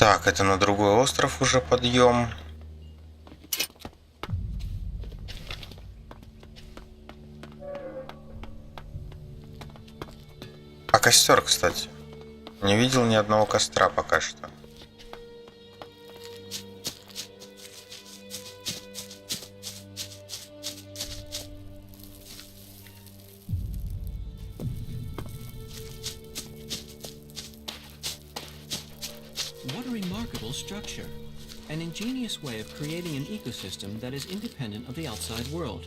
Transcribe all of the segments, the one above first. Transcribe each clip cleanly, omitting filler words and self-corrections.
Так, это на другой остров уже подъем. А костер, кстати. Не видел ни одного костра пока что. What a remarkable structure. An ingenious way of creating an ecosystem that is independent of the outside world.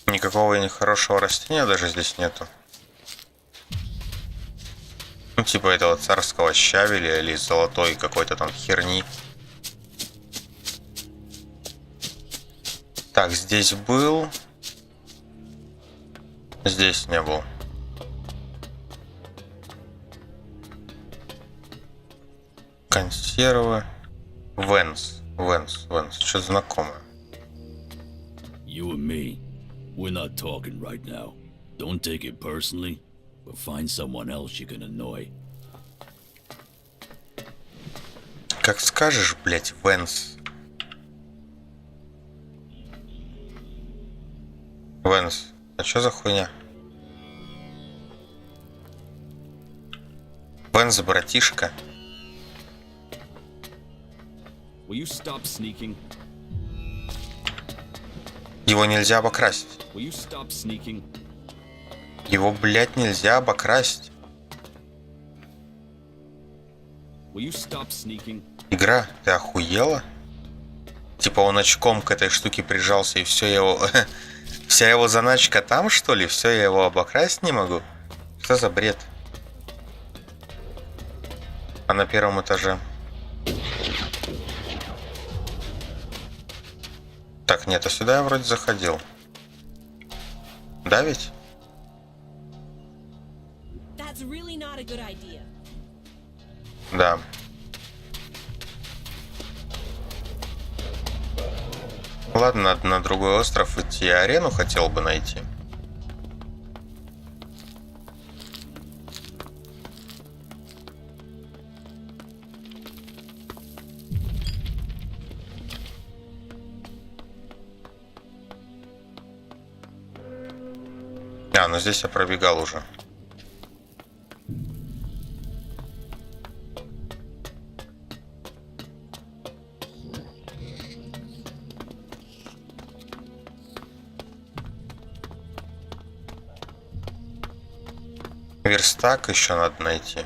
Никакого нехорошего растения даже здесь нету. Ну, типа этого царского щавеля или золотой какой-то там херни. Так, здесь был. Здесь не был. Консервы. Венс. Что-то знакомое. You and me, we're not talking right now. Don't take it personally, but find someone else you can annoy. Как скажешь, блять, Венс. Венс, а чё за хуйня? Венс, братишка. Will you stop sneaking? Его нельзя обокрасть. Will you stop sneaking? Его, блядь, нельзя обокрасть. Will you stop sneaking? Игра, ты охуела? Типа он очком к этой штуке прижался и все его... Вся его заначка там, что ли? Все, я его обокрасть не могу? Что за бред? А на первом этаже? Так, нет, а сюда я вроде заходил. Да ведь? Да. Ладно, надо на другой остров идти. Я арену хотел бы найти. А, ну здесь я пробегал уже. Верстак еще надо найти.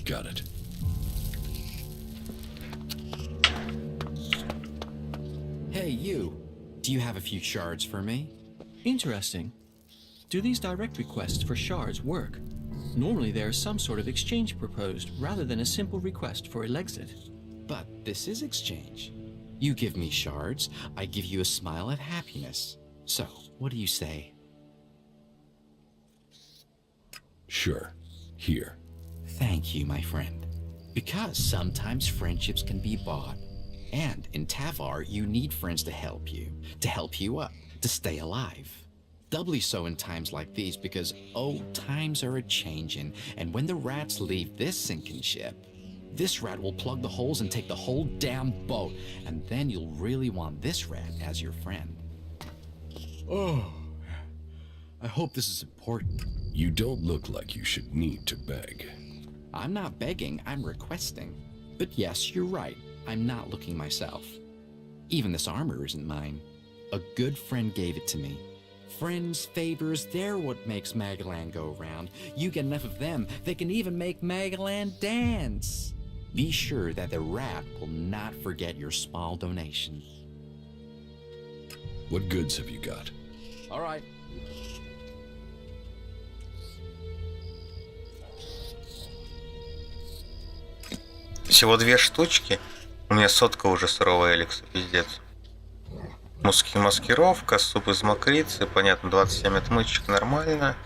Got it. Hey, you. Do you have a few shards for me? Interesting. Do these direct requests for shards work? Normally there is some sort of exchange proposed rather than a simple request for Elexit. But this is exchange. You give me shards, I give you a smile of happiness. So, what do you say? Sure. Here. Thank you, my friend. Because sometimes friendships can be bought. And in Tavar, you need friends to help you up, to stay alive. Doubly so in times like these because, oh, times are a-changin', and when the rats leave this sinking ship, this rat will plug the holes and take the whole damn boat, and then you'll really want this rat as your friend. Oh, I hope this is important. You don't look like you should need to beg. I'm not begging, I'm requesting. But yes, you're right, I'm not looking myself. Even this armor isn't mine. A good friend gave it to me. Friends, favors, they're what makes Magalan go round. You get enough of them, they can even make Magalan dance. Be sure that the rat will not forget your small donation. What goods have you got? All right. Всего 2 штучки. У меня сотка уже суровая Элекса, пиздец. Маскировка, суп из мокрицы, понятно, 27 отмычек, нормально.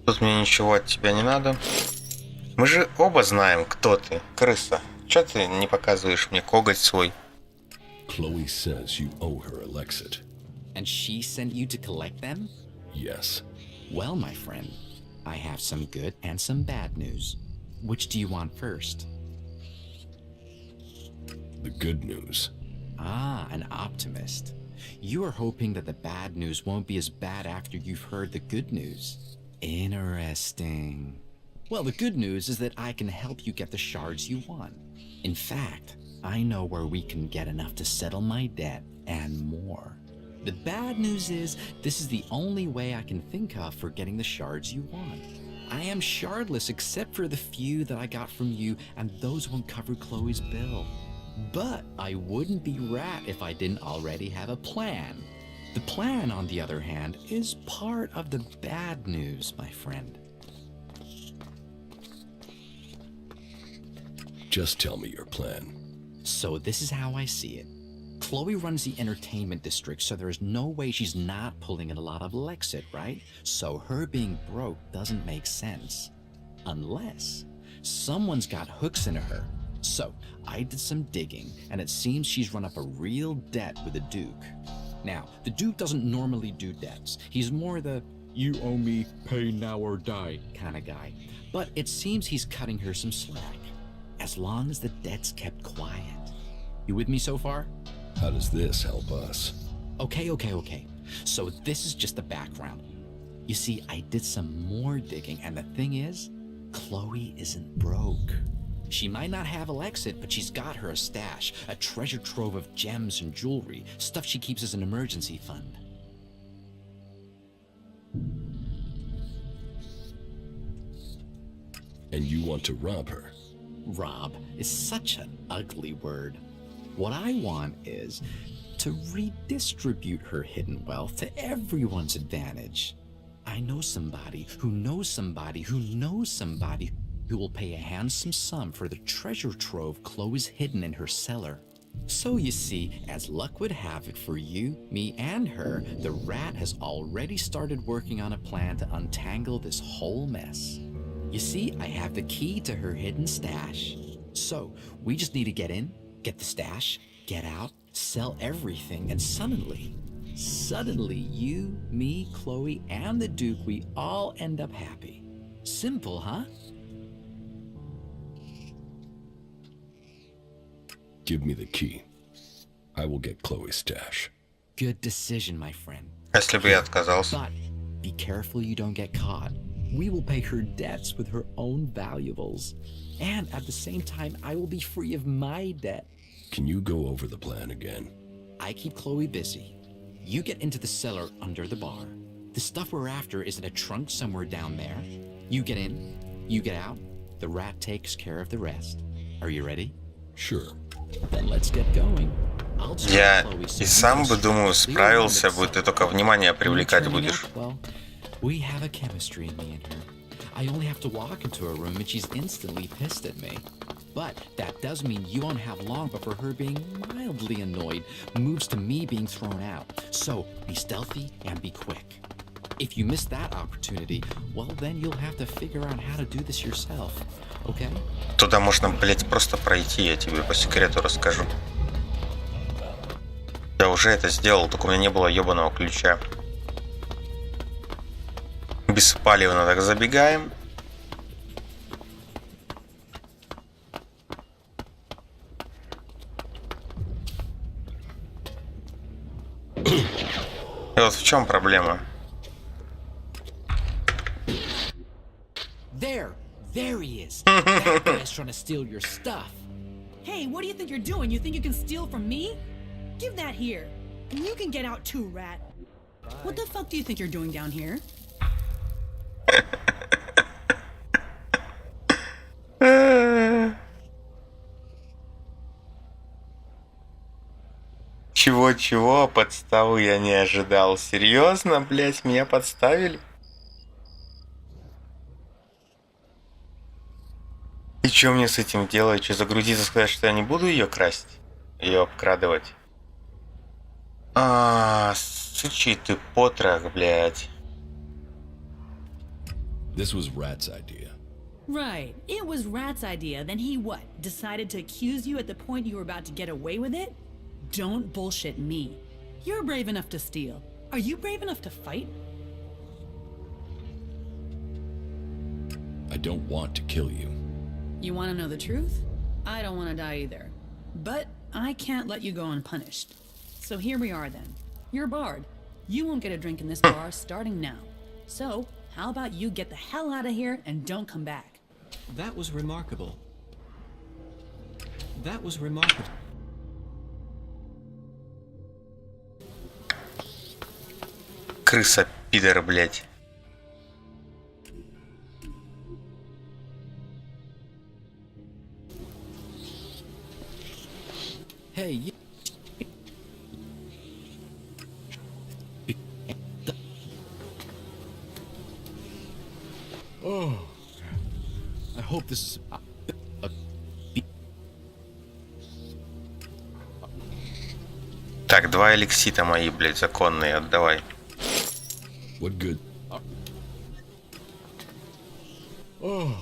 Тут мне ничего от тебя не надо. Мы же оба знаем, кто ты, крыса. Чё ты не показываешь мне коготь свой? Chloe says you owe her a Lexit. And she sent you to collect them? Yes. Well, my friend, I have some good and some bad news. Which do you want first? The good news. Ah, an optimist. You are hoping that the bad news won't be as bad after you've heard the good news. Interesting. Well, the good news is that I can help you get the shards you want. In fact, I know where we can get enough to settle my debt and more. The bad news is this is the only way I can think of for getting the shards you want. I am shardless except for the few that I got from you, and those won't cover Chloe's bill. But I wouldn't be Rat if I didn't already have a plan. The plan, on the other hand, is part of the bad news, my friend. Just tell me your plan. So this is how I see it. Chloe runs the entertainment district, so there is no way she's not pulling in a lot of Lexit, right? So her being broke doesn't make sense. Unless someone's got hooks into her. So I did some digging, and it seems she's run up a real debt with the Duke. Now, the Duke doesn't normally do debts. He's more the you owe me, pay now or die kind of guy. But it seems he's cutting her some slack. As long as the debt's kept quiet. You with me so far? How does this help us? Okay. So this is just the background. You see, I did some more digging, and the thing is, Chloe isn't broke. She might not have Alexit, but she's got her a stash, a treasure trove of gems and jewelry, stuff she keeps as an emergency fund. And you want to rob her? Rob is such an ugly word. What I want is to redistribute her hidden wealth to everyone's advantage. I know somebody who knows somebody who knows somebody who will pay a handsome sum for the treasure trove Chloe's hidden in her cellar. So you see, as luck would have it for you, me, and her, the Rat has already started working on a plan to untangle this whole mess. You see, I have the key to her hidden stash. So, we just need to get in, get the stash, get out, sell everything, and suddenly, you, me, Chloe, and the Duke, we all end up happy. Simple, huh? Give me the key. I will get Chloe's stash. Good decision, my friend. Если бы я отказался. But be careful you don't get caught. We will pay her debts with her own valuables. And at the same time, I will be free of my debt. Can you go over the plan again? I keep Chloe busy. You get into the cellar under the bar. The stuff we're after is in a trunk somewhere down there. You get in, you get out. The Rat takes care of the rest. Are you ready? Sure. Then let's get going. I'll just Я Chloe и сам бы, думаю, справился бы, ты только внимание привлекать будешь. Well, we have a chemistry, me and her. I only have to walk into her room and she's instantly pissed at me. But that does mean you won't have long before her being mildly annoyed moves to me being thrown out. So be stealthy and be quick. If you miss that opportunity, well then you'll have to figure out how to do this yourself, okay? Туда можно, блять, просто пройти, я тебе по секрету расскажу. Я уже это сделал, только у меня не было ебаного ключа. Беспалевно так забегаем. И вот в чем проблема? There he is. That guy's trying to steal your stuff. Hey, what do you think you're doing? You think you can steal from me? Give that here. And you can get out too, Rat. What the fuck do you think you're doing down here? Чего-чего, подставу я не ожидал. Серьезно, блять, меня подставили? И что мне с этим делать? Что, загрузиться, сказать, что я не буду ее красть? Ее обкрадывать? Сучий ты потрох, блядь. This was Rat's idea. Right. It was Rat's idea. Then he what? Decided to accuse you at the point you were about to get away with it? Don't bullshit me. You're brave enough to steal. Are you brave enough to fight? I don't want to kill you. You want to know the truth? I don't want to die either. But I can't let you go unpunished. So here we are then. You're barred. You won't get a drink in this bar starting now. So, how about you get the hell out of here and don't come back? That was remarkable. That was remarkable. Крыса, пидор, блядь. Hey, you... Oh, I hope this is... Так, 2 эликсита мои, блядь, законные, отдавай. What good? Oh.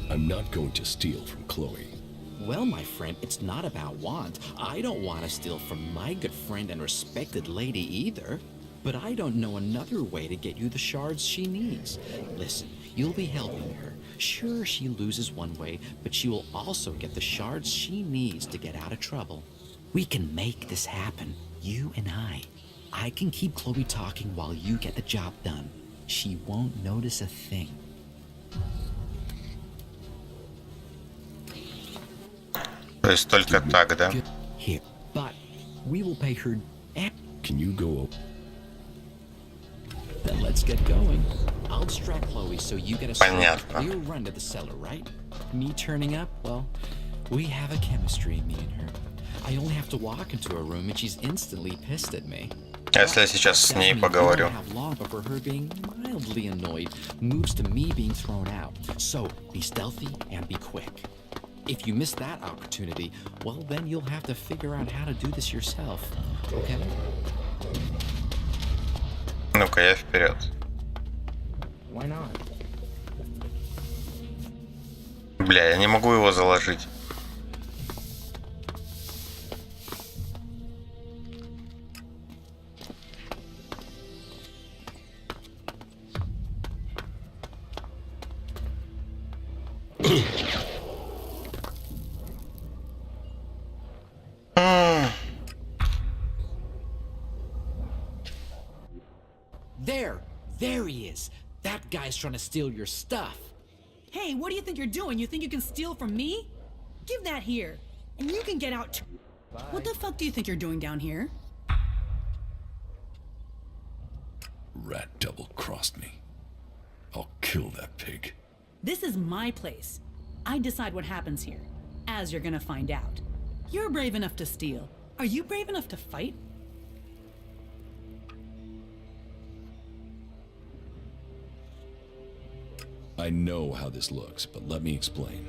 I'm not going to steal from Chloe. Well, my friend, it's not about want. I don't want to steal from my good friend and respected lady either. But I don't know another way to get you the shards she needs. Listen, you'll be helping her. Sure, she loses one way, but she will also get the shards she needs to get out of trouble. We can make this happen, you and I. I can keep Chloe talking while you get the job done. She won't notice a thing. То есть только так, да? Here, but we will pay her. Can you go? Then let's get going. I'll distract Chloe so you get a Понятно. clear run to the cellar, right? Me turning up, well, we have a chemistry, me and her. I only have to walk into a room and she's instantly pissed at me. Если я сейчас с ней поговорю. Have long before her being mildly annoyed moves to me being thrown out. So be stealthy and be quick. If you miss that opportunity, well, then you'll have to figure out how to do this yourself. Okay? Ну-ка, я вперед. Why not? Бля, я не могу его заложить. There he is. That guy's trying to steal your stuff. Hey, what do you think you're doing? You think you can steal from me? Give that here, and you can get out too. What the fuck do you think you're doing down here? Rat double-crossed me. I'll kill that pig. This is my place. I decide what happens here, as you're gonna find out. You're brave enough to steal. Are you brave enough to fight? I know how this looks, but let me explain.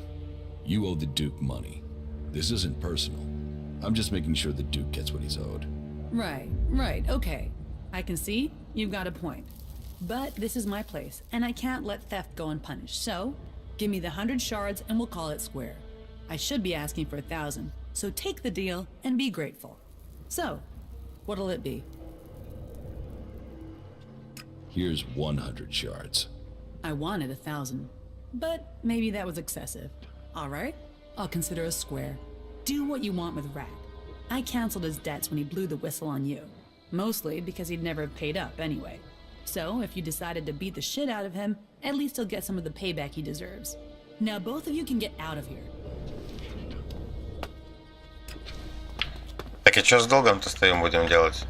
You owe the Duke money. This isn't personal. I'm just making sure the Duke gets what he's owed. Right, okay. I can see you've got a point. But this is my place, and I can't let theft go unpunished. So, give me the 100 shards and we'll call it square. I should be asking for 1,000, so take the deal and be grateful. So, what'll it be? Here's 100 shards. I wanted 1,000, but maybe that was excessive. All right, I'll consider a square. Do what you want with Rat. I canceled his debts when he blew the whistle on you, mostly because he'd never paid up anyway. So if you decided to beat the shit out of him, at least he'll get some of the payback he deserves. Now both of you can get out of here. Так и что с долгом-то стоим будем делать?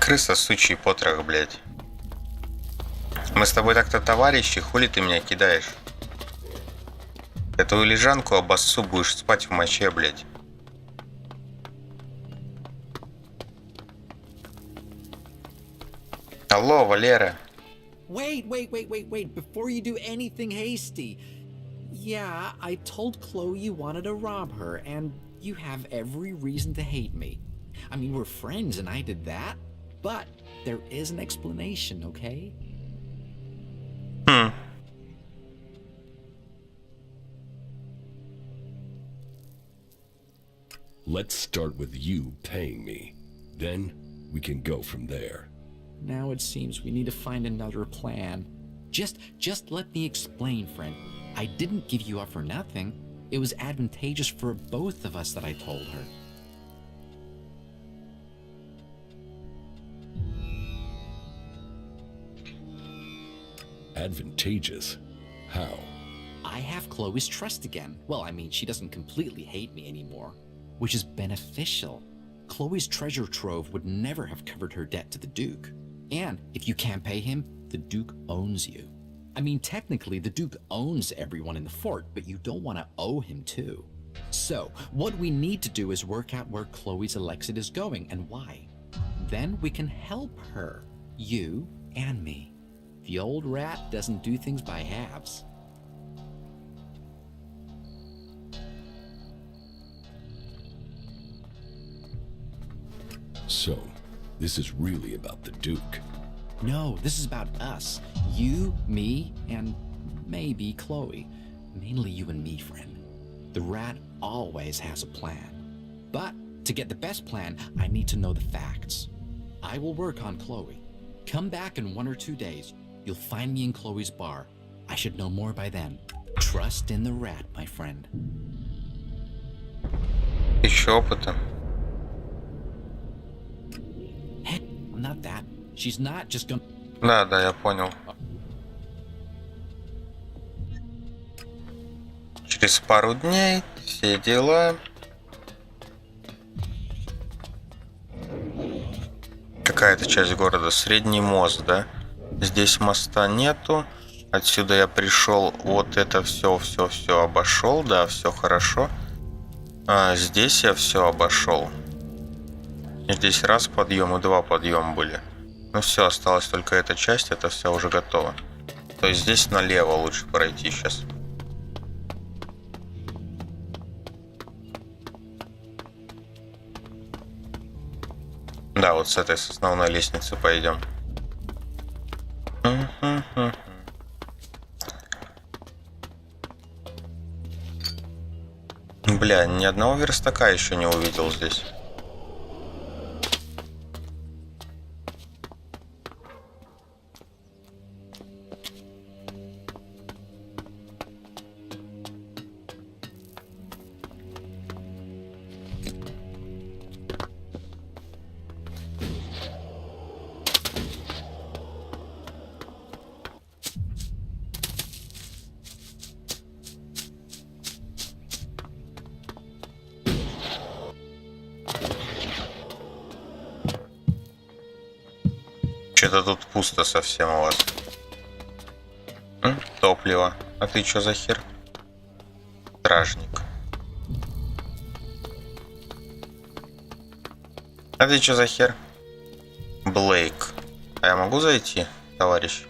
Крыса, сучий потрох, блядь. Мы с тобой так-то товарищи, хули ты меня кидаешь? Это твою лежанку обоссу, будешь спать в моче, блядь. Алло, Валера. Wait. Before you do anything hasty. Yeah, I told Chloe you wanted to rob her, and you have every reason to hate me. I mean, we're friends and I did that, but there is an explanation, okay? Let's start with you paying me. Then we can go from there. Now it seems we need to find another plan. Just let me explain, friend. I didn't give you up for nothing. It was advantageous for both of us that I told her. Advantageous? How? I have Chloe's trust again. Well, I mean, she doesn't completely hate me anymore, which is beneficial. Chloe's treasure trove would never have covered her debt to the Duke. And if you can't pay him, the Duke owns you. I mean, technically, the Duke owns everyone in the fort, but you don't want to owe him too. So, what we need to do is work out where Chloe's Elexit is going and why. Then we can help her, you and me. The old rat doesn't do things by halves. So, this is really about the Duke. No, this is about us. You, me, and maybe Chloe. Mainly you and me, friend. The rat always has a plan. But to get the best plan, I need to know the facts. I will work on Chloe. Come back in 1 or 2 days. You'll find me in Chloe's bar. I should know more by then. Trust in the rat, my friend. Еще опыта. Heck, not that. She's not just gonna... Да, я понял. Через пару дней, все дела. Какая-то часть города, Средний мост, да? Здесь моста нету. Отсюда я пришел, вот это все обошел, да, все хорошо. А здесь я все обошел. Здесь раз подъем и 2 подъема были. Ну все, осталась только эта часть, это все уже готово. То есть здесь налево лучше пройти сейчас. Да, вот с этой с основной лестницы пойдем. Бля, ни одного верстака еще не увидел здесь. Что-то тут пусто совсем у вас. Топливо. А ты что за хер? Стражник. А ты что за хер? Блейк. А я могу зайти, товарищ?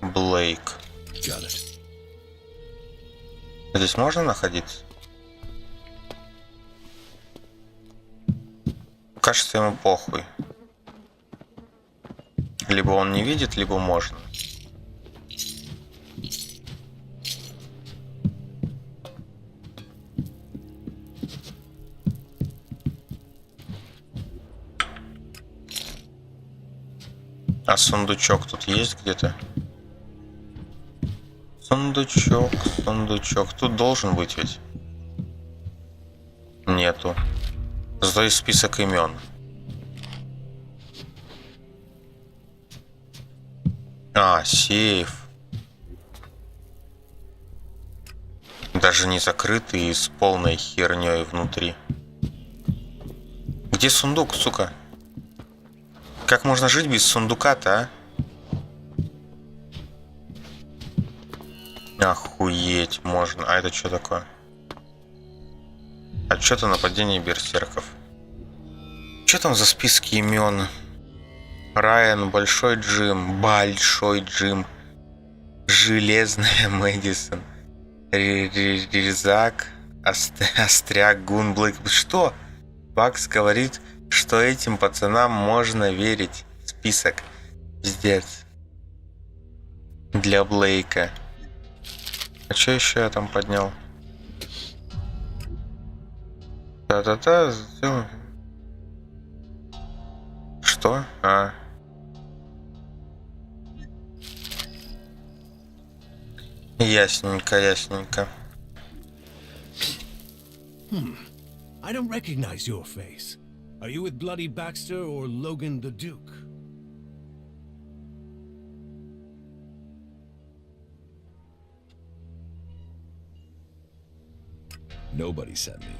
Блейк. Здесь можно находиться? Кажется, ему похуй. Либо он не видит, либо можно. А сундучок тут есть где-то? Сундучок. Тут должен быть ведь? Нету. Зато есть список имен. А, сейф. Даже не закрытый и с полной херней внутри. Где сундук, сука? Как можно жить без сундука-то, а? Охуеть можно. А это что такое? Отчет о нападении берсерков. Что там за списки имен? Райан, Большой Джим, Железная Мэдисон, Резак, Остряк, Гунблейк. Что? Бакс говорит, что этим пацанам можно верить. Список. Пиздец. Для Блейка. А что еще я там поднял? Та-та-та. Что? А. Ясненько, ясненько. I don't recognize your face. Are you with Bloody Baxter or Logan the Duke? Nobody sent me.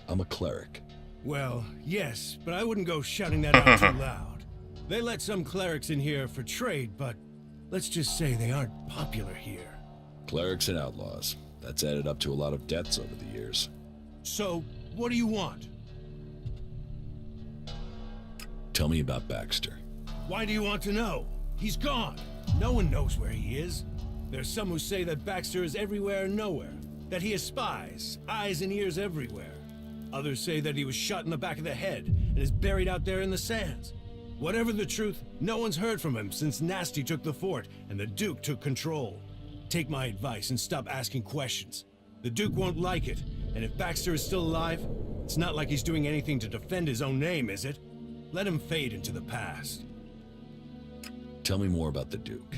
I'm a cleric. Well, yes, but I wouldn't go shouting that out too loud. They let some clerics in here for trade, but let's just say they aren't popular here. Clerics and outlaws. That's added up to a lot of deaths over the years. So, what do you want? Tell me about Baxter. Why do you want to know? He's gone. No one knows where he is. There's some who say that Baxter is everywhere and nowhere, that he has spies, eyes and ears everywhere. Others say that he was shot in the back of the head and is buried out there in the sands. Whatever the truth, no one's heard from him since Nasty took the fort and the Duke took control. Take my advice and stop asking questions. The Duke won't like it, and if Baxter is still alive, it's not like he's doing anything to defend his own name, is it? Let him fade into the past. Tell me more about the Duke.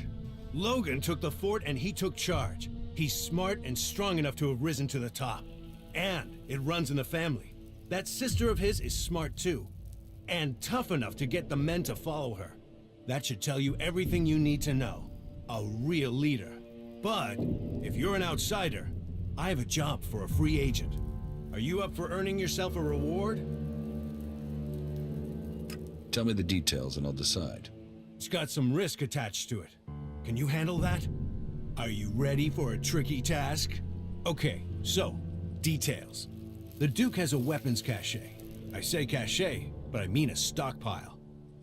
Logan took the fort and he took charge. He's smart and strong enough to have risen to the top. And it runs in the family. That sister of his is smart too. And tough enough to get the men to follow her. That should tell you everything you need to know. A real leader. But if you're an outsider, I have a job for a free agent. Are you up for earning yourself a reward? Tell me the details and I'll decide. It's got some risk attached to it. Can you handle that? Are you ready for a tricky task? Okay, so, details. The Duke has a weapons cache. I say cache, but I mean a stockpile.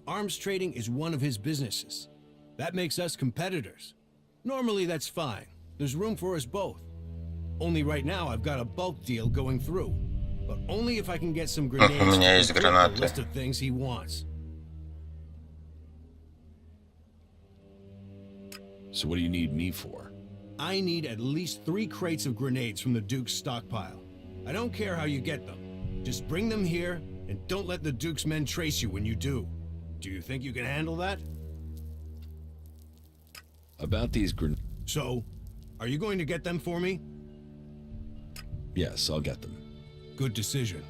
Arms trading is one of his businesses. That makes us competitors. Normally that's fine. There's room for us both. Only right now I've got a bulk deal going through. But only if I can get some grenades У меня есть to complete гранаты. the list of things he wants. So what do you need me for? I need at least 3 crates of grenades from the Duke's stockpile. I don't care how you get them. Just bring them here, and don't let the Duke's men trace you when you do. Do you think you can handle that? About these So, are you going to get them for me? Yes, I'll get them. Good decision.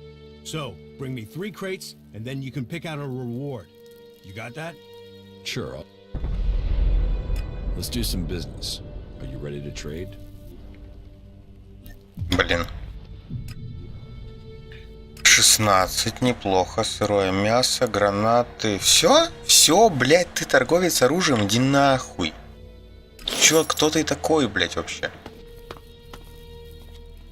So, bring me 3 crates, and then you can pick out a reward. You got that? Sure, let's do some business. Are you ready to trade? Блин. 16, неплохо. Сырое мясо, гранаты. Все? Все, блядь, ты торговец оружием? Иди нахуй. Чё, кто ты такой, блядь, вообще?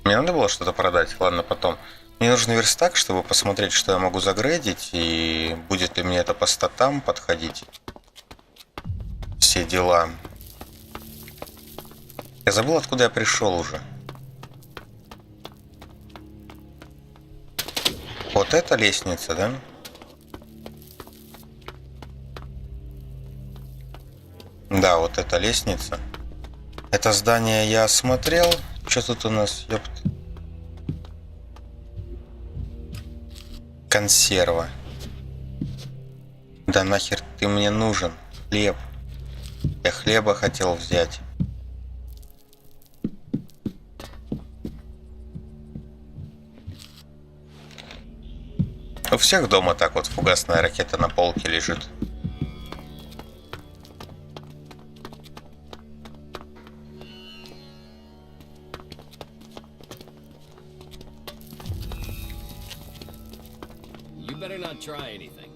Мне надо было что-то продать? Ладно, потом. Мне нужен верстак, чтобы посмотреть, что я могу загрейдить, и будет ли мне это по статам подходить. Все дела. Я забыл, откуда я пришел уже. Вот эта лестница, да? Да, вот эта лестница. Это здание я осмотрел. Что тут у нас, ёпт? Консерва. Да нахер ты мне нужен? Хлеб. Я хлеба хотел взять. У всех дома так вот фугасная ракета на полке лежит. You better not try anything.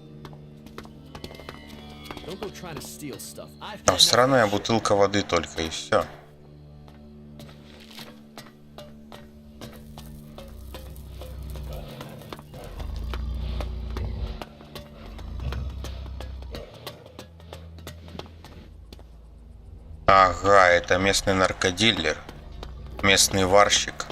Don't go trying to steal stuff. I've Там странная бутылка воды только и все. Ага, это местный наркодилер. Местный варщик.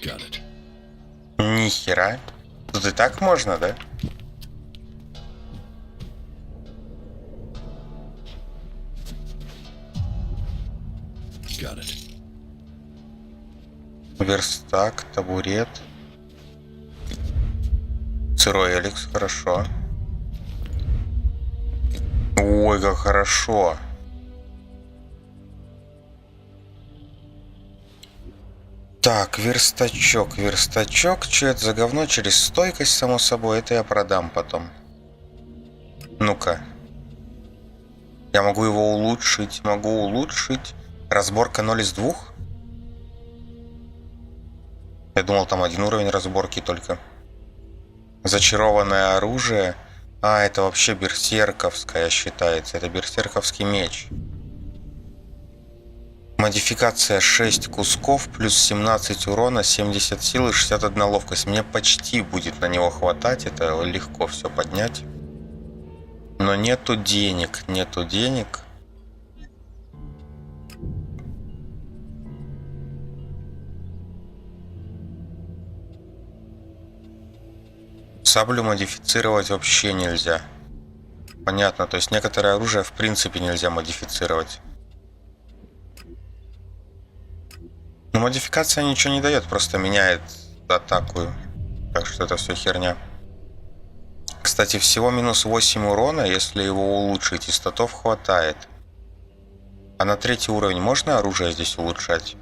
Got it. Нихера. Тут и так можно, да? Got it. Верстак, табурет. Сырой Элекс, хорошо. Ой, как хорошо. Так, верстачок, верстачок. Что это за говно? Через стойкость, само собой. Это я продам потом. Ну-ка. Я могу его улучшить. Могу улучшить. Разборка 0 из 2. Я думал, там 1 уровень разборки только. Зачарованное оружие. А, это вообще берсерковское считается. Это берсерковский меч. Модификация 6 кусков, плюс 17 урона, 70 сил и 61 ловкость. Мне почти будет на него хватать. Это легко все поднять. Но нету денег. Нету денег. Саблю модифицировать вообще нельзя. Понятно, то есть некоторое оружие в принципе нельзя модифицировать. Но модификация ничего не дает, просто меняет атаку. Так что это все херня. Кстати, всего минус 8 урона, если его улучшить, и статов хватает. А на 3-й уровень можно оружие здесь улучшать?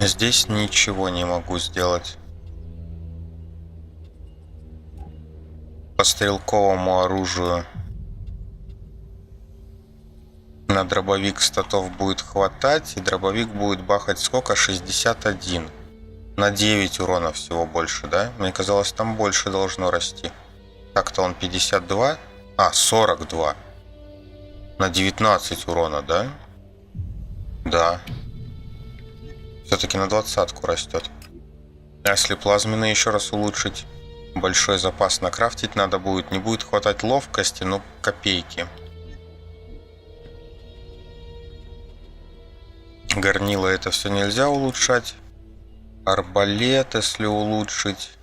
Здесь ничего не могу сделать. По стрелковому оружию на дробовик статов будет хватать, и дробовик будет бахать сколько? 61. На 9 урона всего больше, да? Мне казалось, там больше должно расти. Так-то он 52. А, 42. На 19 урона, да? Да. Все-таки на 20-ку растет. А если плазменный еще раз улучшить? Большой запас накрафтить надо будет. Не будет хватать ловкости, но копейки. Горнило это все нельзя улучшать. Арбалет, если улучшить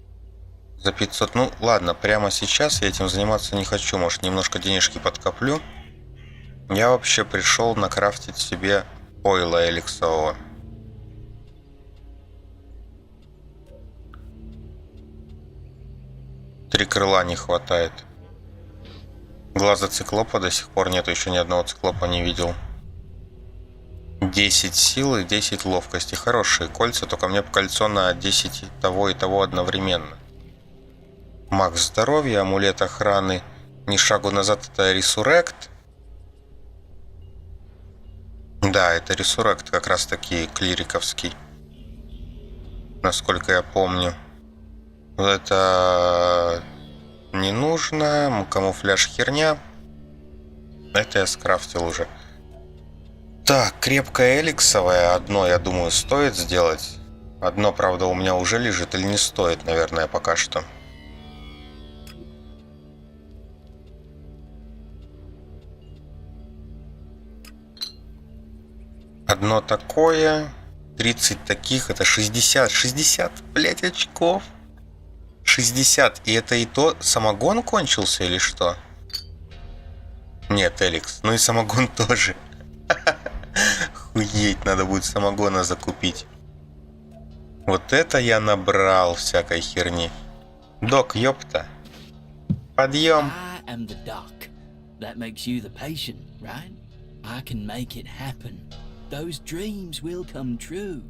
за 500. Ну ладно, прямо сейчас я этим заниматься не хочу. Может, немножко денежки подкоплю. Я вообще пришел накрафтить себе ойла эликсового. Три крыла не хватает. Глаза циклопа до сих пор нету. Еще ни одного циклопа не видел. 10 силы, 10 ловкости. Хорошие кольца, только мне кольцо на 10 того и того одновременно. Макс здоровья, амулет охраны. Ни шагу назад это ресурект. Да, это ресурект как раз таки клириковский. Насколько я помню. Это не нужно. Камуфляж херня. Это я скрафтил уже. Так, крепкое эликсовое. Одно, я думаю, стоит сделать. Одно, правда, у меня уже лежит. Или не стоит, наверное, пока что. Одно такое. 30 таких. Это 60. 60, блять, очков. 60. И это и то самогон кончился или что? Нет, Элекс. Ну и самогон тоже. Охуеть, надо будет самогона закупить. Вот это я набрал всякой херни. Док, ёпта. Подъем. I am the doc. That makes you the patient, right? I can make it happen. Those dreams will come true.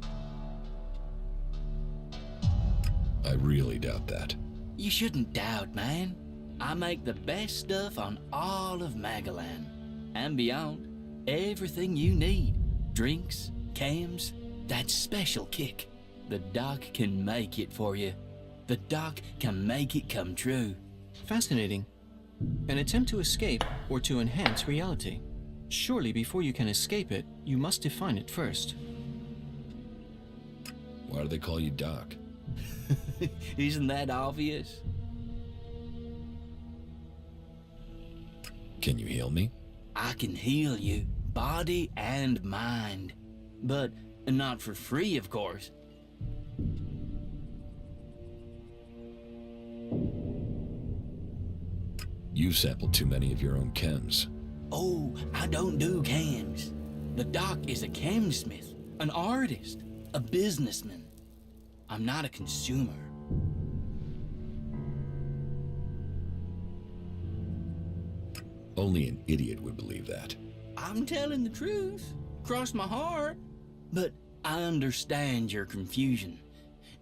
I really doubt that. You shouldn't doubt, man. I make the best stuff on all of Magalan. And beyond. Everything you need. Drinks, cams, that special kick. The doc can make it for you. The doc can make it come true. Fascinating. An attempt to escape or to enhance reality. Surely before you can escape it, you must define it first. Why do they call you Doc? Isn't that obvious? Can you heal me? I can heal you, body and mind. But not for free, of course. You've sampled too many of your own chems. Oh, I don't do chems. The doc is a chemsmith, an artist, a businessman. I'm not a consumer. Only an idiot would believe that. I'm telling the truth. Cross my heart. But I understand your confusion.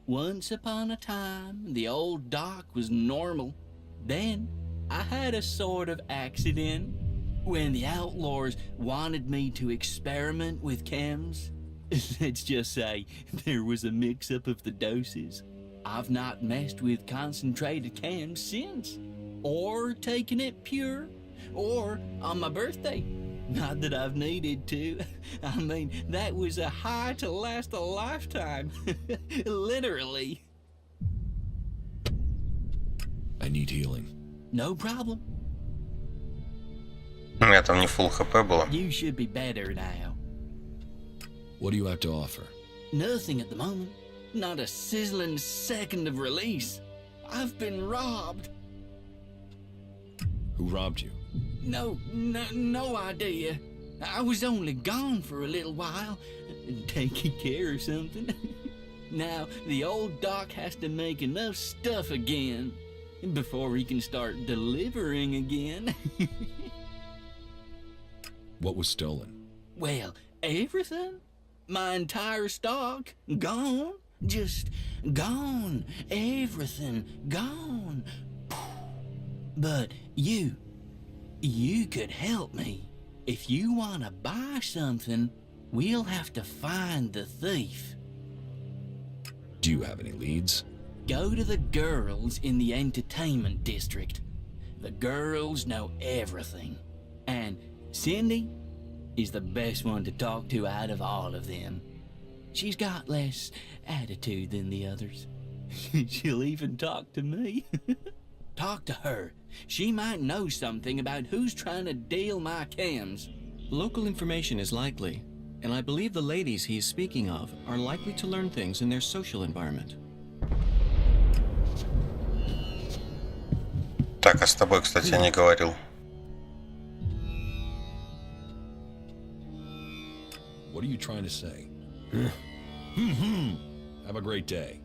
Once upon a time, the old doc was normal. Then, I had a sort of accident. When the outlaws wanted me to experiment with chems, let's just say there was a mix-up of the doses. I've not messed with concentrated chems since. Or taken it pure. Or on my birthday. Not that I've needed to. I mean, that was a high to last a lifetime. Literally. I need healing. No problem. У меня там не full хп было. You should be better now. What do you have to offer? Nothing at the moment. Not a sizzling second of release. I've been robbed. Who robbed you? No idea. I was only gone for a little while, taking care of something. Now, the old doc has to make enough stuff again before he can start delivering again. What was stolen? Well, everything. My entire stock, gone. Just gone. Everything, gone. But you could help me. If you want to buy something, we'll have to find the thief. Do you have any leads? Go to the girls in the entertainment district. The girls know everything. And Cindy is the best one to talk to out of all of them. She's got less attitude than the others. She'll even talk to me. Talk to her. She might know something about who's trying to deal my chems. Local information is likely, and I believe the ladies he is speaking of are likely to learn things in their social environment. Так, а с тобой, кстати, я не говорил. What are you trying to say? Have a great day.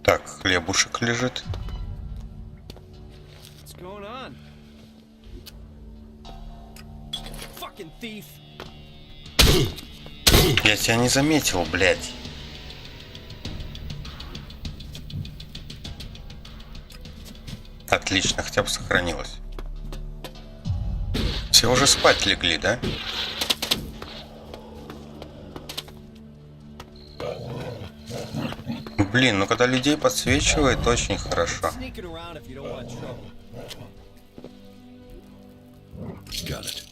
Так, хлебушек лежит. What's going on? Fucking thief. Я тебя не заметил, блядь. Отлично, хотя бы сохранилось. Все уже спать легли, да? Блин, ну когда людей подсвечивает, очень хорошо. Sneaking around if you don't want trouble. Got it.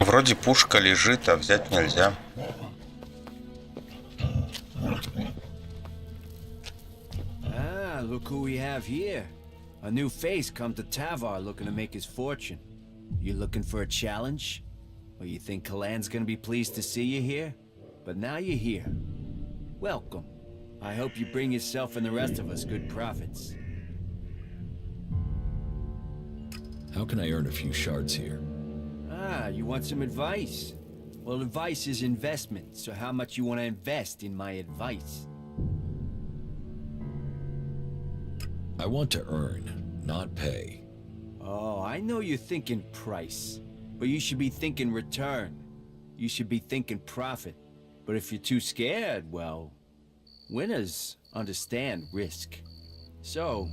Вроде пушка лежит, а взять нельзя. Ah, look who we have here. A new face come to Tavar looking to make his fortune. You looking for a challenge? Or you think Kalan's gonna be pleased to see you here? But now you're here. Welcome. I hope you bring yourself and the rest of us good profits. How can I earn a few shards here? Ah, you want some advice? Well, advice is investment, so how much you want to invest in my advice? I want to earn, not pay. Oh, I know you're thinking price, but you should be thinking return. You should be thinking profit. But if you're too scared, well, winners understand risk. So,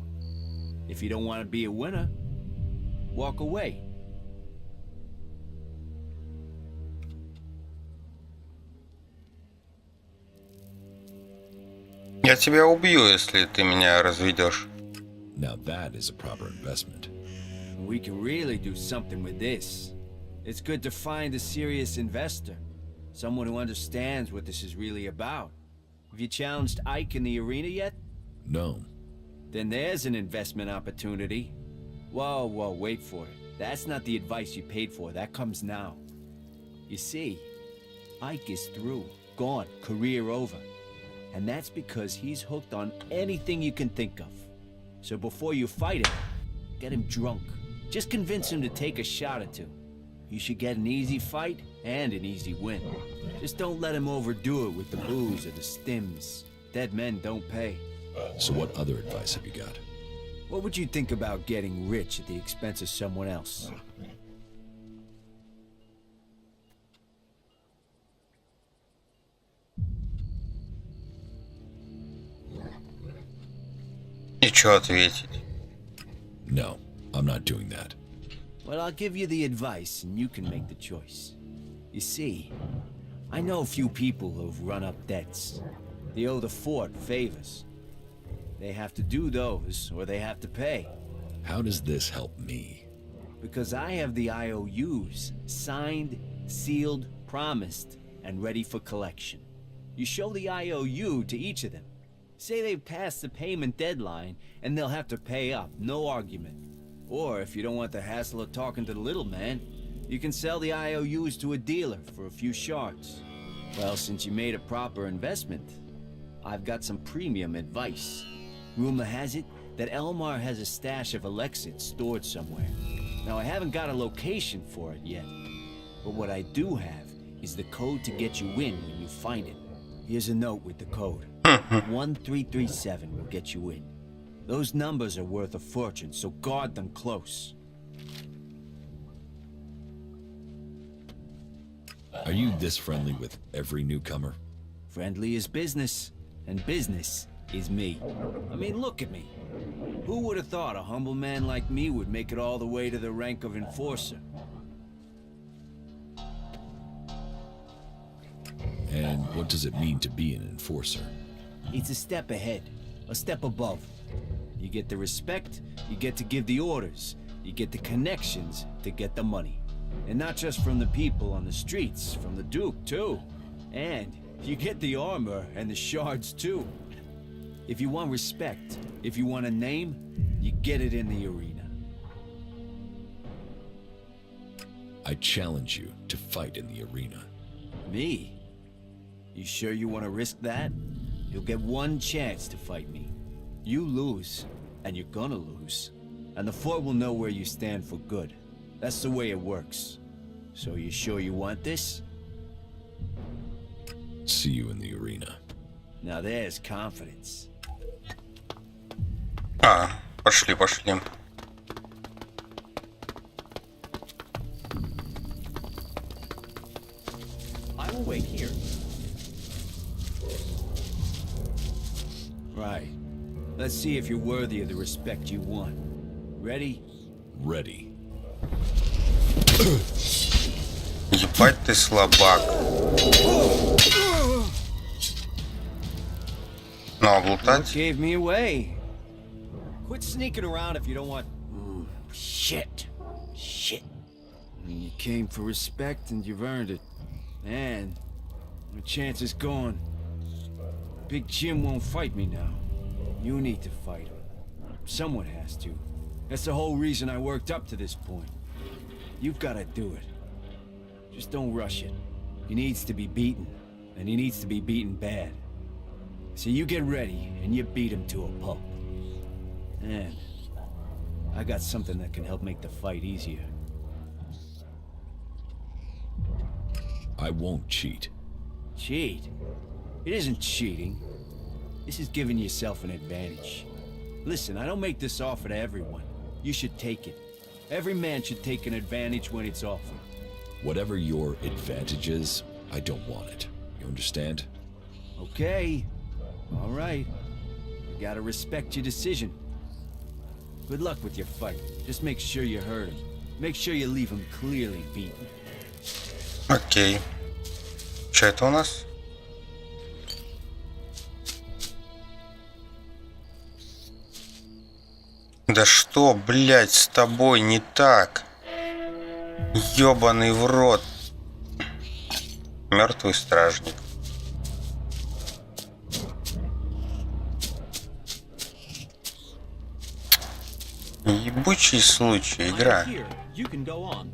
if you don't want to be a winner, walk away. Я тебя убью, если ты меня разведешь. Now that is a proper investment. We can really do something with this. It's good to find a serious investor. Someone who understands what this is really about. Have you challenged Ike in the arena yet? No. Then there's an investment opportunity. Whoa, wait for it. That's not the advice you paid for. That comes now. You see, Ike is through. Gone. Career over. And that's because he's hooked on anything you can think of. So before you fight him, get him drunk. Just convince him to take a shot or two. You should get an easy fight and an easy win. Just don't let him overdo it with the booze or the stims. Dead men don't pay. So what other advice have you got? What would you think about getting rich at the expense of someone else? И что ответить? No, I'm not doing that. Well, I'll give you the advice and you can make the choice. You see, I know a few people who've run up debts. They owe the fort favors. They have to do those or they have to pay. How does this help me? Because I have the IOUs signed, sealed, promised, and ready for collection. You show the IOU to each of them. Say they've passed the payment deadline, and they'll have to pay up, no argument. Or, if you don't want the hassle of talking to the little man, you can sell the IOUs to a dealer for a few shards. Well, since you made a proper investment, I've got some premium advice. Rumor has it that Elmar has a stash of Elexit stored somewhere. Now, I haven't got a location for it yet, but what I do have is the code to get you in when you find it. Here's a note with the code. 1337 will get you in. Those numbers are worth a fortune, so guard them close. Are you this friendly with every newcomer? Friendly is business, and business is me. I mean, look at me. Who would have thought a humble man like me would make it all the way to the rank of enforcer? And what does it mean to be an enforcer? It's a step ahead, a step above. You get the respect, you get to give the orders, you get the connections to get the money. And not just from the people on the streets, from the Duke too. And you get the armor and the shards too. If you want respect, if you want a name, you get it in the arena. I challenge you to fight in the arena. Me? You sure you want to risk that? You'll get one chance to fight me. You lose, and you're gonna lose. And the fort will know where you stand for good. That's the way it works. So you sure you want this? See you in the arena. Now there's confidence. Пошли. I will wait here. Right. Let's see if you're worthy of the respect you want. Ready? Ready. Ебать ты слабак. Ну, What облутать? gave me away? Quit sneaking around if you don't want... Shit. You came for respect and you've earned it. And my chance is gone. Big Jim won't fight me now. You need to fight him. Someone has to. That's the whole reason I worked up to this point. You've got to do it. Just don't rush it. He needs to be beaten, and he needs to be beaten bad. So you get ready, and you beat him to a pulp. And I got something that can help make the fight easier. I won't cheat. Cheat? It isn't cheating. This is giving yourself an advantage. Listen, I don't make this offer to everyone. You should take it. Every man should take an advantage when it's offered. Whatever your advantage is, I don't want it. You understand? Okay. All right. You gotta respect your decision. Good luck with your fight. Just make sure you hurt him. Make sure you leave him clearly beaten. Окей. Что это у нас? Да что, блядь, с тобой не так? Ёбаный в рот. Мертвый стражник. Ебучий случай, игра. Here, you can go on.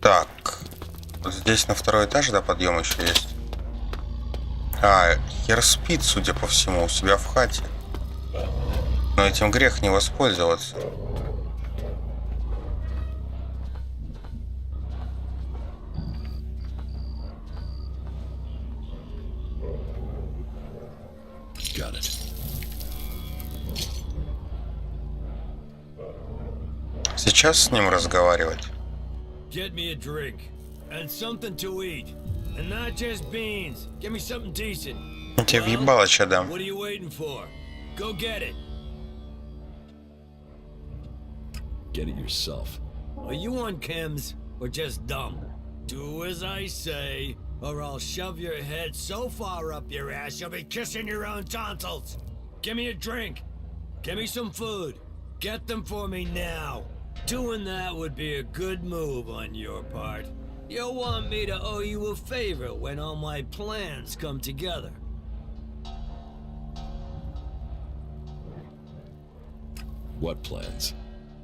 Так. Вот здесь на второй этаж, да, подъем еще есть. А, хер спит, судя по всему, у себя в хате. Но этим грех не воспользоваться. Got it. Сейчас с ним разговаривать. Get me a drink. And something to eat. And not just beans. Give me something decent. Я тебе въебало, че дам. What are you waiting for? Go get it. Get it yourself. Are you on chems or just dumb? Do as I say, or I'll shove your head so far up your ass you'll be kissing your own tonsils. Give me a drink. Give me some food. Get them for me now. Doing that would be a good move on your part. You'll want me to owe you a favor when all my plans come together. What plans?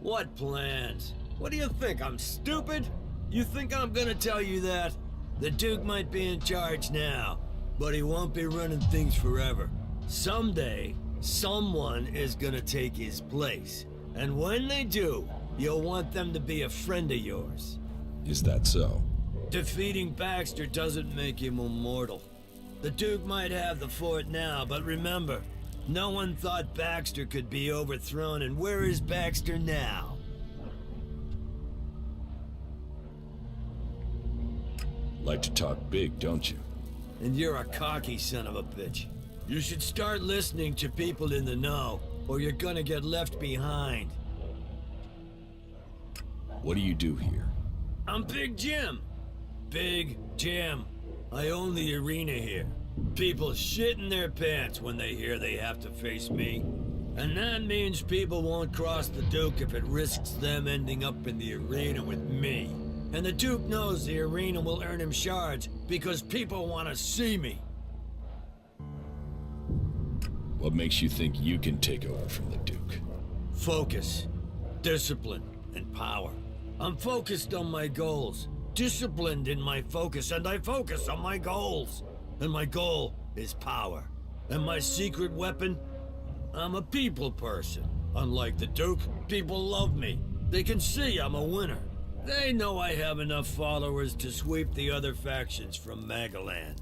What plans? What do you think, I'm stupid? You think I'm gonna tell you that? The Duke might be in charge now, but he won't be running things forever. Someday, someone is gonna take his place. And when they do, you'll want them to be a friend of yours. Is that so? Defeating Baxter doesn't make him immortal. The Duke might have the fort now, but remember, no one thought Baxter could be overthrown, and where is Baxter now? Like to talk big, don't you? And you're a cocky son of a bitch. You should start listening to people in the know, or you're gonna get left behind. What do you do here? I'm Big Jim. Big Jim. I own the arena here. People shit in their pants when they hear they have to face me. And that means people won't cross the Duke if it risks them ending up in the arena with me. And the Duke knows the arena will earn him shards because people want to see me. What makes you think you can take over from the Duke? Focus, discipline, and power. I'm focused on my goals, disciplined in my focus, and I focus on my goals. And my goal is power. And my secret weapon? I'm a people person. Unlike the Duke, people love me. They can see I'm a winner. They know I have enough followers to sweep the other factions from Magaland.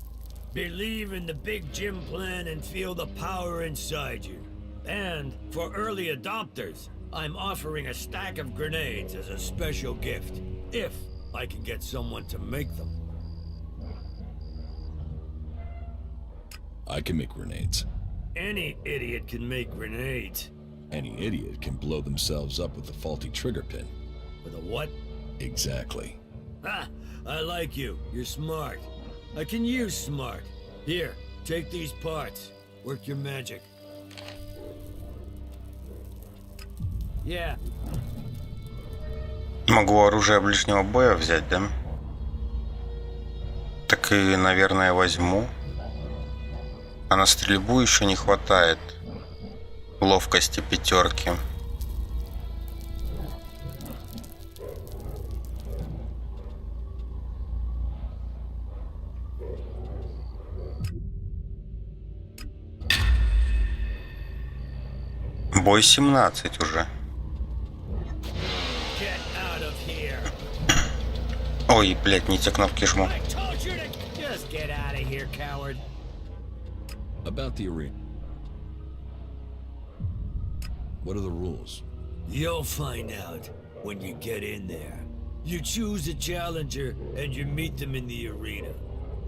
Believe in the Big Jim plan and feel the power inside you. And for early adopters, I'm offering a stack of grenades as a special gift, if I can get someone to make them. I can make grenades. Any idiot can make grenades. Any idiot can blow themselves up with a faulty trigger pin. With a what? Exactly. Ah, I like you. You're smart. I can use smart. Here, take these parts. Work your magic. Yeah. Могу оружие ближнего боя взять, да? Так и, наверное, возьму. А на стрельбу еще не хватает ловкости пятерки. Бой 17 уже. Get out of here. Ой, блядь, не те кнопки жму. I told you to just get out of here, coward. About the arena. What are the rules? You'll find out when you get in there. You choose a challenger and you meet them in the arena.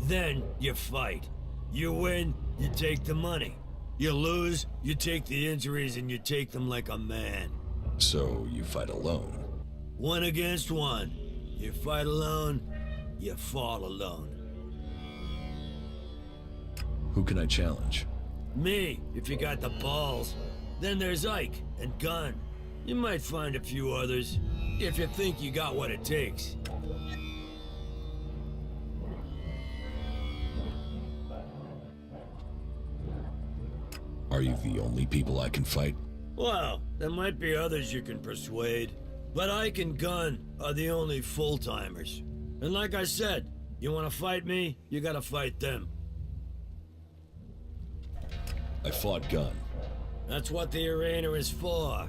Then you fight. You win, you take the money. You lose, you take the injuries and you take them like a man. So you fight alone? 1 against 1. You fight alone, you fall alone. Who can I challenge? Me, if you got the balls. Then there's Ike and Gunn. You might find a few others, if you think you got what it takes. Are you the only people I can fight? Well, there might be others you can persuade. But Ike and Gunn are the only full-timers. And like I said, you wanna fight me, you gotta fight them. I fought Gunn. That's what the arena is for.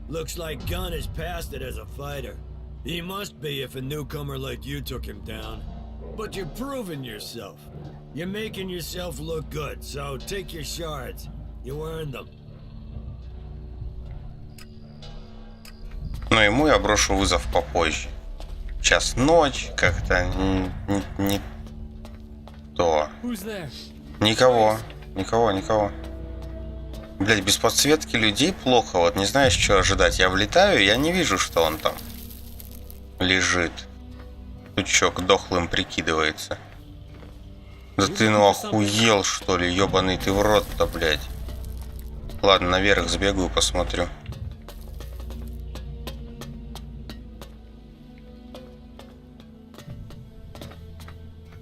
Looks like Gunn is past it as a fighter. He must be if a newcomer like you took him down. But you're proving yourself. You're making yourself look good, so take your shards. You earned them. Но ему я брошу вызов попозже. Сейчас ночь, как-то не то. Никого. Блять, без подсветки людей плохо, вот не знаешь, что ожидать. Я влетаю, я не вижу, что он там лежит. Сучок дохлым прикидывается. Да ты ну охуел, что ли, ебаный ты в рот-то, блять. Ладно, наверх сбегаю, посмотрю.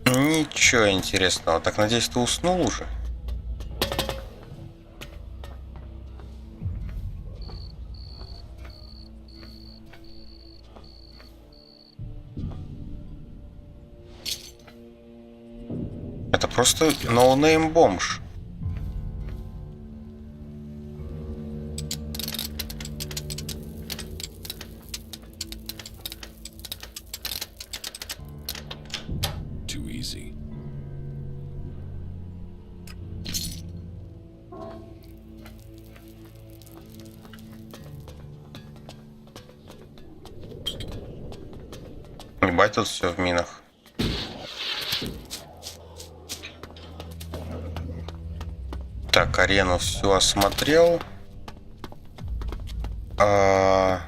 Ничего интересного. Так, надеюсь, ты уснул уже? Это просто ноунейм бомж. Too easy. Ебать, тут все в минах. Так, арену всю осмотрел. Так,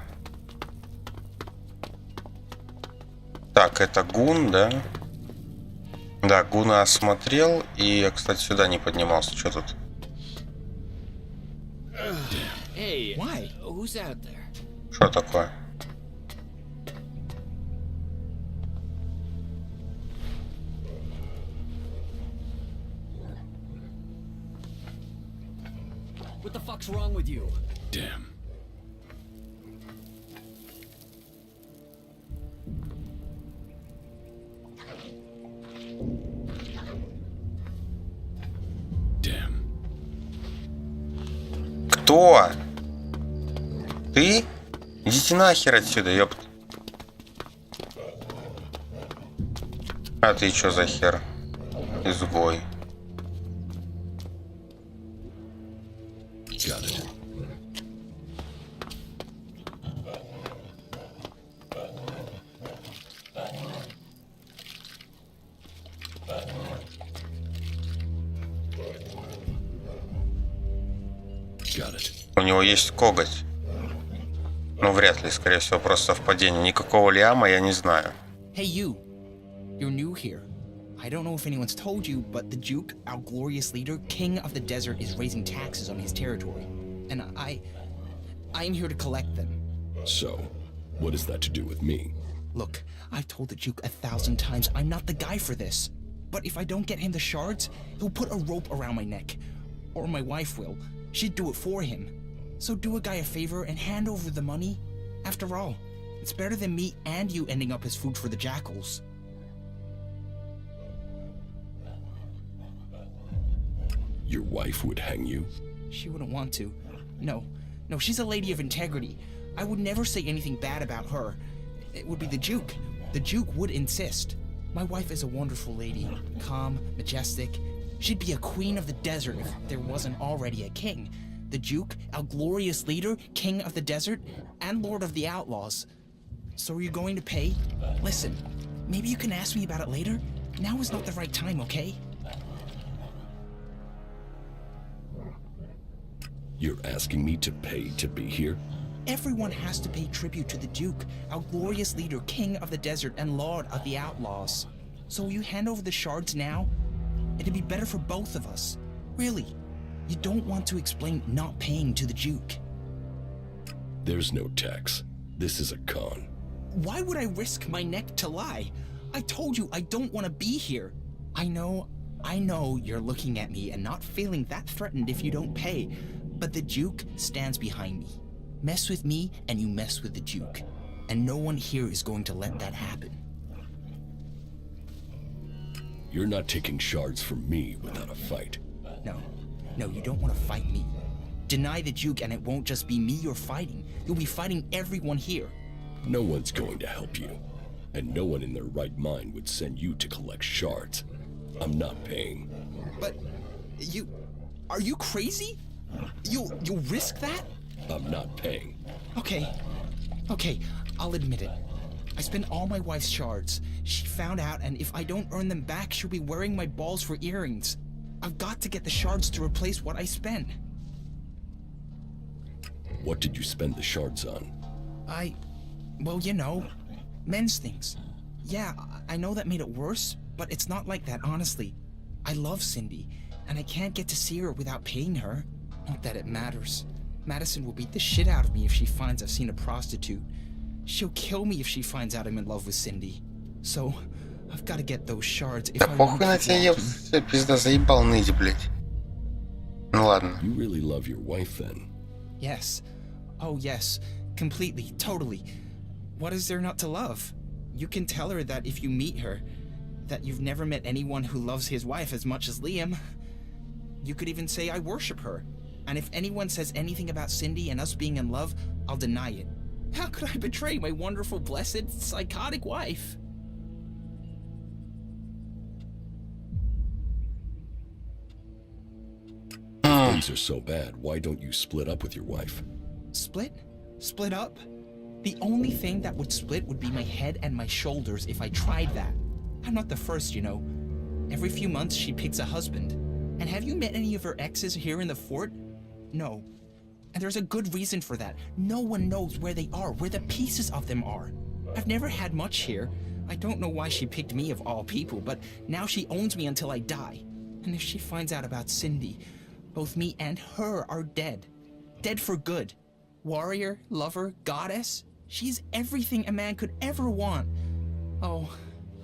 это гун, да? Да, гуна осмотрел. И я, кстати, сюда не поднимался. Что тут? Hey, why? Who's out there? Что такое? What the fuck's wrong with you? Damn. Damn. Кто? Ты? Идите нахер отсюда, ёпт. А ты чё за хер? Изгой. Got it. Got it. У него есть коготь. Ну, вряд ли, скорее всего, просто совпадение. Никакого Лиама я не знаю. Hey, you. You're new here. I don't know if anyone's told you, but the Duke, our glorious leader, king of the desert, is raising taxes on his territory. And I'm here to collect them. So, what is that to do with me? Look, I've told the Duke 1,000 times I'm not the guy for this. But if I don't get him the shards, he'll put a rope around my neck. Or my wife will. She'd do it for him. So do a guy a favor and hand over the money. After all, it's better than me and you ending up as food for the jackals. Your wife would hang you? She wouldn't want to. No, she's a lady of integrity. I would never say anything bad about her. It would be the Duke. The Duke would insist. My wife is a wonderful lady, calm, majestic. She'd be a queen of the desert if there wasn't already a king. The Duke, our glorious leader, king of the desert, and lord of the outlaws. So are you going to pay? Listen, maybe you can ask me about it later. Now is not the right time, okay? You're asking me to pay to be here? Everyone has to pay tribute to the Duke, our glorious leader, king of the desert and lord of the outlaws. So will you hand over the shards now? It'd be better for both of us. Really, you don't want to explain not paying to the Duke. There's no tax. This is a con. Why would I risk my neck to lie? I told you I don't want to be here. I know you're looking at me and not feeling that threatened if you don't pay, but the Duke stands behind me. Mess with me and you mess with the Duke, and no one here is going to let that happen. You're not taking shards from me without a fight. No, you don't want to fight me. Deny the Duke and it won't just be me you're fighting. You'll be fighting everyone here. No one's going to help you, and no one in their right mind would send you to collect shards. I'm not paying. But are you crazy? You'll risk that? I'm not paying. Okay, I'll admit it. I spent all my wife's shards. She found out, and if I don't earn them back, she'll be wearing my balls for earrings. I've got to get the shards to replace what I spent. What did you spend the shards on? Well, you know, men's things. Yeah, I know that made it worse, but it's not like that, honestly. I love Cindy, and I can't get to see her without paying her. Not that it matters. Madison will beat the shit out of me if she finds I've seen a prostitute. She'll kill me if she finds out I'm in love with Cindy. So, I've got to get those shards if Да I похуй want на to тебя, keep все, пизда, заебал ныть, блядь. Ну ладно. You really love your wife then? Yes. Oh, yes. Completely. Totally. What is there not to love? You can tell her that if you meet her, that you've never met anyone who loves his wife as much as Liam. You could even say I worship her. And if anyone says anything about Cindy and us being in love, I'll deny it. How could I betray my wonderful, blessed, psychotic wife? If things are so bad, why don't you split up with your wife? Split? Split up? The only thing that would split would be my head and my shoulders if I tried that. I'm not the first, you know. Every few months she picks a husband. And have you met any of her exes here in the fort? No. And there's a good reason for that. No one knows where they are, where the pieces of them are. I've never had much here. I don't know why she picked me of all people, but now she owns me until I die. And if she finds out about Cindy, both me and her are dead. Dead for good. Warrior, lover, goddess. She's everything a man could ever want. Oh,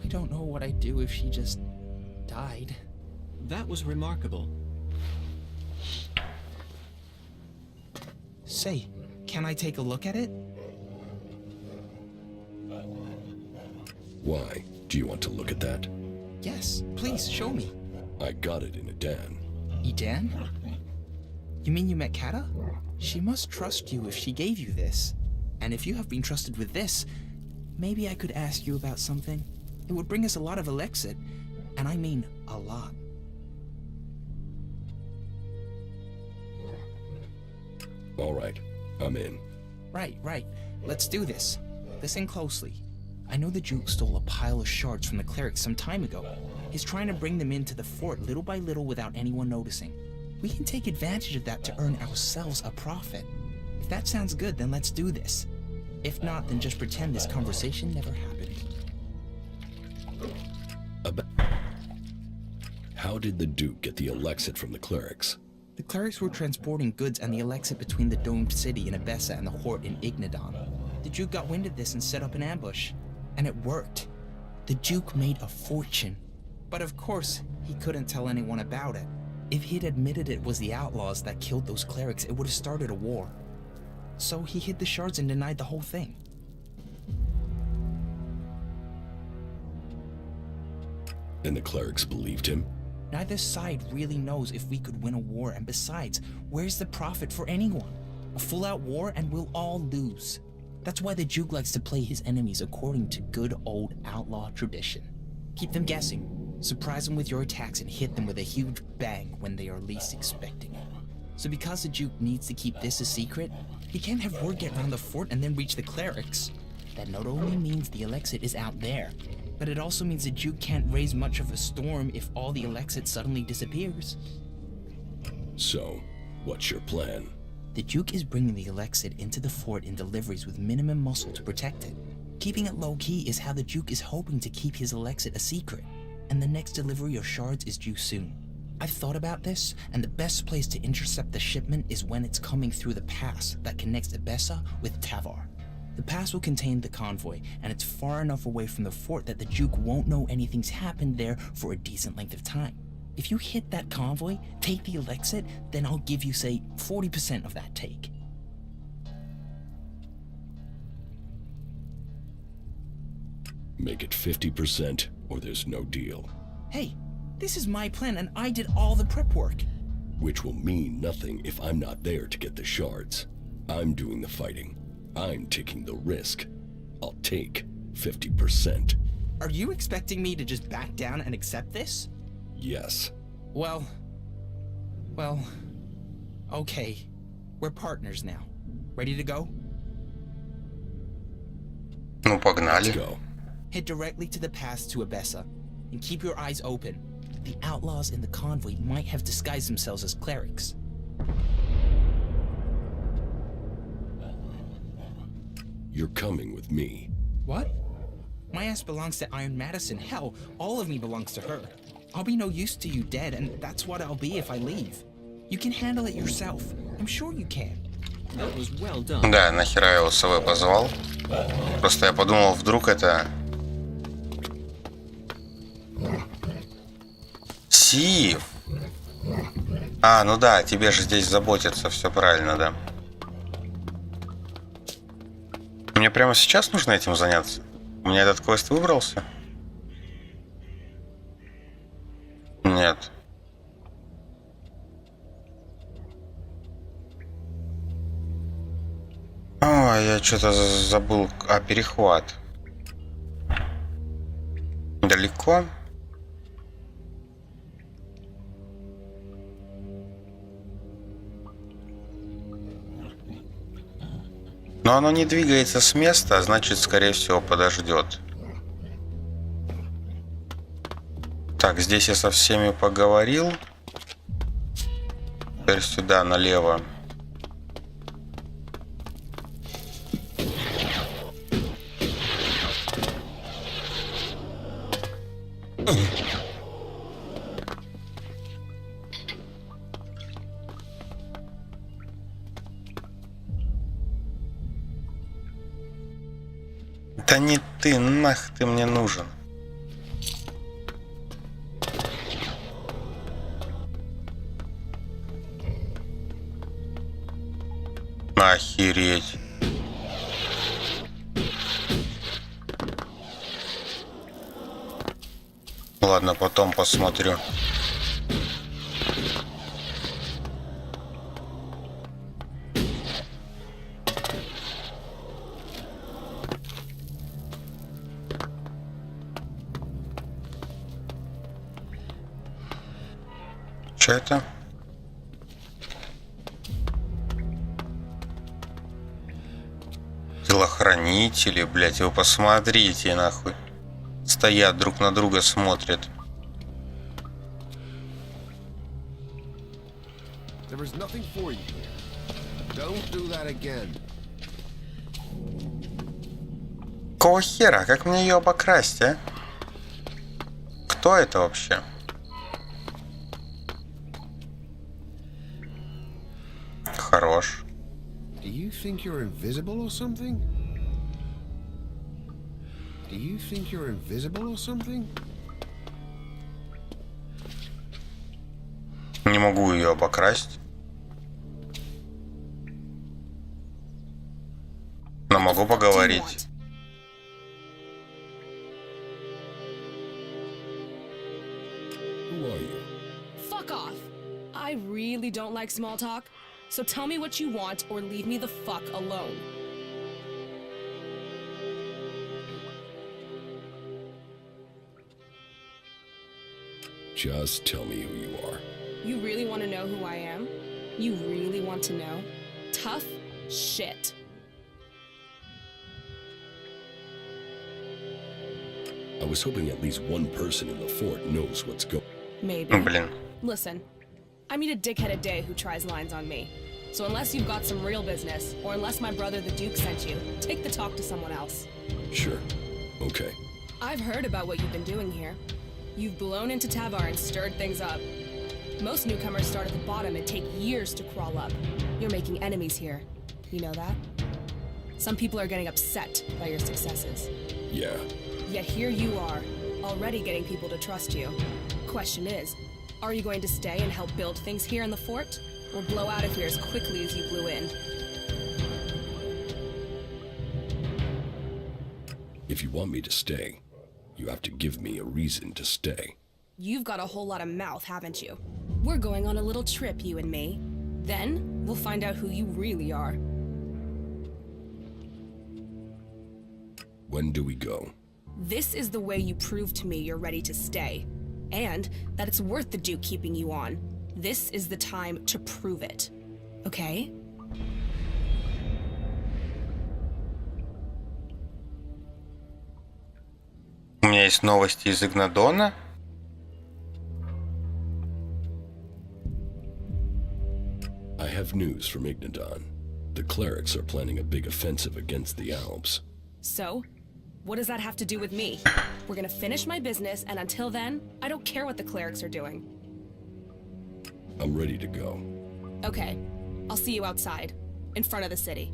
I don't know what I'd do if she just died. That was remarkable. Say, can I take a look at it? Why? Do you want to look at that? Yes, please, show me. I got it in Adan. Edan? You mean you met Kata? She must trust you if she gave you this. And if you have been trusted with this, maybe I could ask you about something. It would bring us a lot of Elexit, and I mean a lot. All right, I'm in. Right. Let's do this. Listen closely. I know the Duke stole a pile of shards from the clerics some time ago. He's trying to bring them into the fort little by little without anyone noticing. We can take advantage of that to earn ourselves a profit. If that sounds good, then let's do this. If not, then just pretend this conversation never happened. How did the Duke get the Elexit from the clerics? The clerics were transporting goods and the Elexit between the domed city in Abessa and the Hort in Ignadon. The Duke got wind of this and set up an ambush. And it worked. The Duke made a fortune. But of course, he couldn't tell anyone about it. If he'd admitted it was the outlaws that killed those clerics, it would have started a war. So he hid the shards and denied the whole thing. And the clerics believed him? Neither side really knows if we could win a war, and besides, where's the profit for anyone? A full-out war and we'll all lose. That's why the Duke likes to play his enemies according to good old outlaw tradition. Keep them guessing, surprise them with your attacks, and hit them with a huge bang when they are least expecting it. So because the Duke needs to keep this a secret, he can't have word get around the fort and then reach the clerics. That not only means the Elexit is out there, but it also means the Duke can't raise much of a storm if all the Elexit suddenly disappears. So, what's your plan? The Duke is bringing the Elexit into the fort in deliveries with minimum muscle to protect it. Keeping it low-key is how the Duke is hoping to keep his Elexit a secret, and the next delivery of shards is due soon. I've thought about this, and the best place to intercept the shipment is when it's coming through the pass that connects Ebessa with Tavar. The pass will contain the convoy, and it's far enough away from the fort that the Duke won't know anything's happened there for a decent length of time. If you hit that convoy, take the Elexit, then I'll give you, say, 40% of that take. Make it 50% or there's no deal. Hey, this is my plan and I did all the prep work. Which will mean nothing if I'm not there to get the shards. I'm doing the fighting. I'm taking the risk. I'll take 50%. Are you expecting me to just back down and accept this? Yes. Well, okay. We're partners now. Ready to go? Ну, погнали. Let's go. Head directly to the pass to Ebessa, and keep your eyes open. The outlaws in the convoy might have disguised themselves as clerics. You're coming with me. What? My ass belongs to Iron Madison. Hell, all of me belongs to her. I'll be no use to you dead, and that's what I'll be if I leave. You can handle it yourself. I'm sure you can. That was well done. Да, нахера я его с собой позвал. Просто я подумал, вдруг это... Сив! А, ну да, тебе же здесь заботятся, все правильно, да. Мне прямо сейчас нужно этим заняться? У меня этот квест выбрался? Нет. А, я что-то забыл. А, перехват. Далеко? Но оно не двигается с места, а значит, скорее всего, подождет. Так, здесь я со всеми поговорил. Теперь сюда, налево. Да не ты, нах ты мне нужен. Охереть. Ладно, потом посмотрю. Что это? Телохранители, блять, вы посмотрите, нахуй. Стоят друг на друга, смотрят. Какого хера? Как мне ее обокрасть, а? Кто это вообще? Хорош. Do you think you're invisible or something? Do you think you're invisible or something? Не могу ее обокрасть. Но могу поговорить. Who are you? Fuck off. I really don't like small talk. So tell me what you want or leave me the fuck alone. Just tell me who you are. You really want to know who I am? You really want to know? Tough shit. I was hoping at least one person in the fort knows what's going. Maybe. Блин. Listen, I meet a dickhead a day who tries lines on me. So unless you've got some real business, or unless my brother the Duke sent you, take the talk to someone else. Sure. Okay. I've heard about what you've been doing here. You've blown into Tavar and stirred things up. Most newcomers start at the bottom and take years to crawl up. You're making enemies here. You know that? Some people are getting upset by your successes. Yeah. Yet here you are, already getting people to trust you. Question is, are you going to stay and help build things here in the fort? Or blow out of here as quickly as you blew in? If you want me to stay, you have to give me a reason to stay. You've got a whole lot of mouth, haven't you? We're going on a little trip, you and me. Then, we'll find out who you really are. When do we go? This is the way you prove to me you're ready to stay. And that it's worth the Duke keeping you on. This is the time to prove it. Okay? У меня есть новости из Игнадона. I have news from Ignadon. The clerics are planning a big offensive against the Alps. So, what does that have to do with me? We're gonna finish my business, and until then, I don't care what the clerics are doing. I'm ready to go. Okay, I'll see you outside, in front of the city.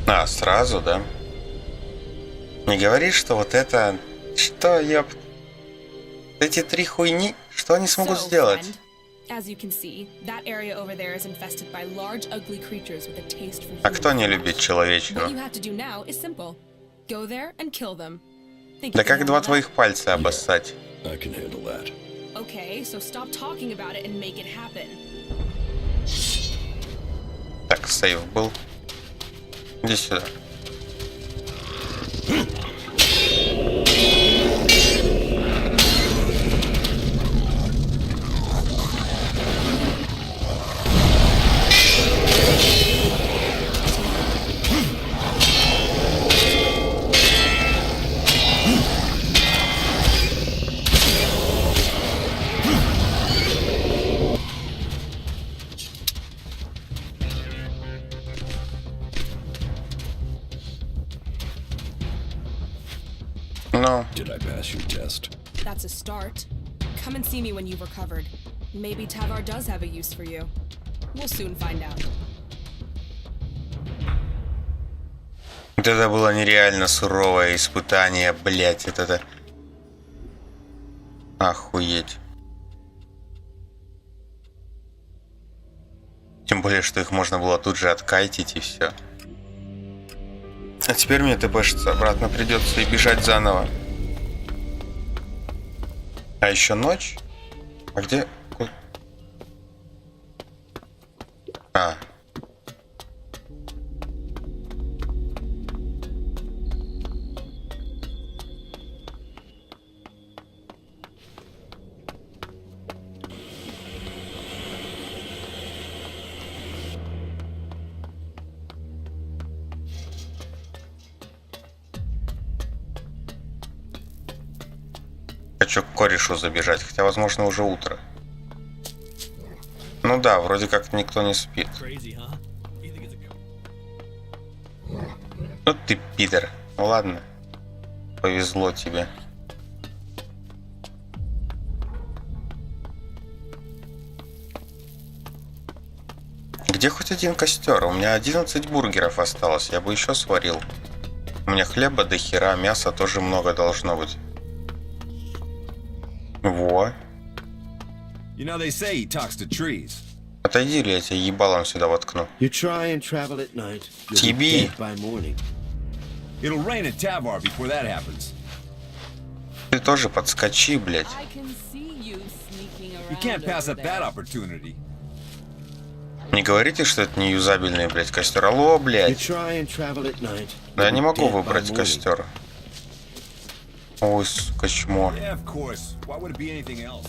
А, сразу, да? Не говори, что вот это... Что, ёп... Эти три хуйни, что они смогут сделать? Friend, as you can see, that area over there is infested by large, ugly creatures with a taste for А human кто не flesh. любит What человечину? you have to do now is simple. Go there and kill them. Think Да you can как handle два that? твоих пальца обоссать? I can handle that. Okay, so stop talking about it and make it happen. Так, сейв был. Иди сюда. Ну, Did I pass your test? That's a start. Come and see me when you've recovered. Maybe Tavar does have a use for you. We'll soon find out. вот это было нереально суровое испытание, блять, вот это... Охуеть. Тем более, что их можно было тут же откайтить и все. А теперь мне тпшиться обратно придется и бежать заново. А еще ночь? А где? А. Хочу к корешу забежать, хотя, возможно, уже утро. Ну да, вроде как никто не спит. Ну ты пидор. Ну ладно. Повезло тебе. Где хоть один костер? У меня 11 бургеров осталось. Я бы еще сварил. У меня хлеба до хера, мяса тоже много должно быть. Во. You know, they say he talks to trees. Отойди, или я тебя ебалом сюда воткну. You try and travel at night. You'll be Тебе. dead by morning. It'll rain at Tavar before that happens. Ты тоже подскочи, блядь. I can see you sneaking around. You can't pass over up there. that opportunity. Не говорите, что это не юзабельный, блядь, костер. Алло, You блядь. try and travel at night. Да я You'll не be могу dead by выбрать morning. костер. Ой, сука, чмо. Yeah, of course. Why would it be anything else?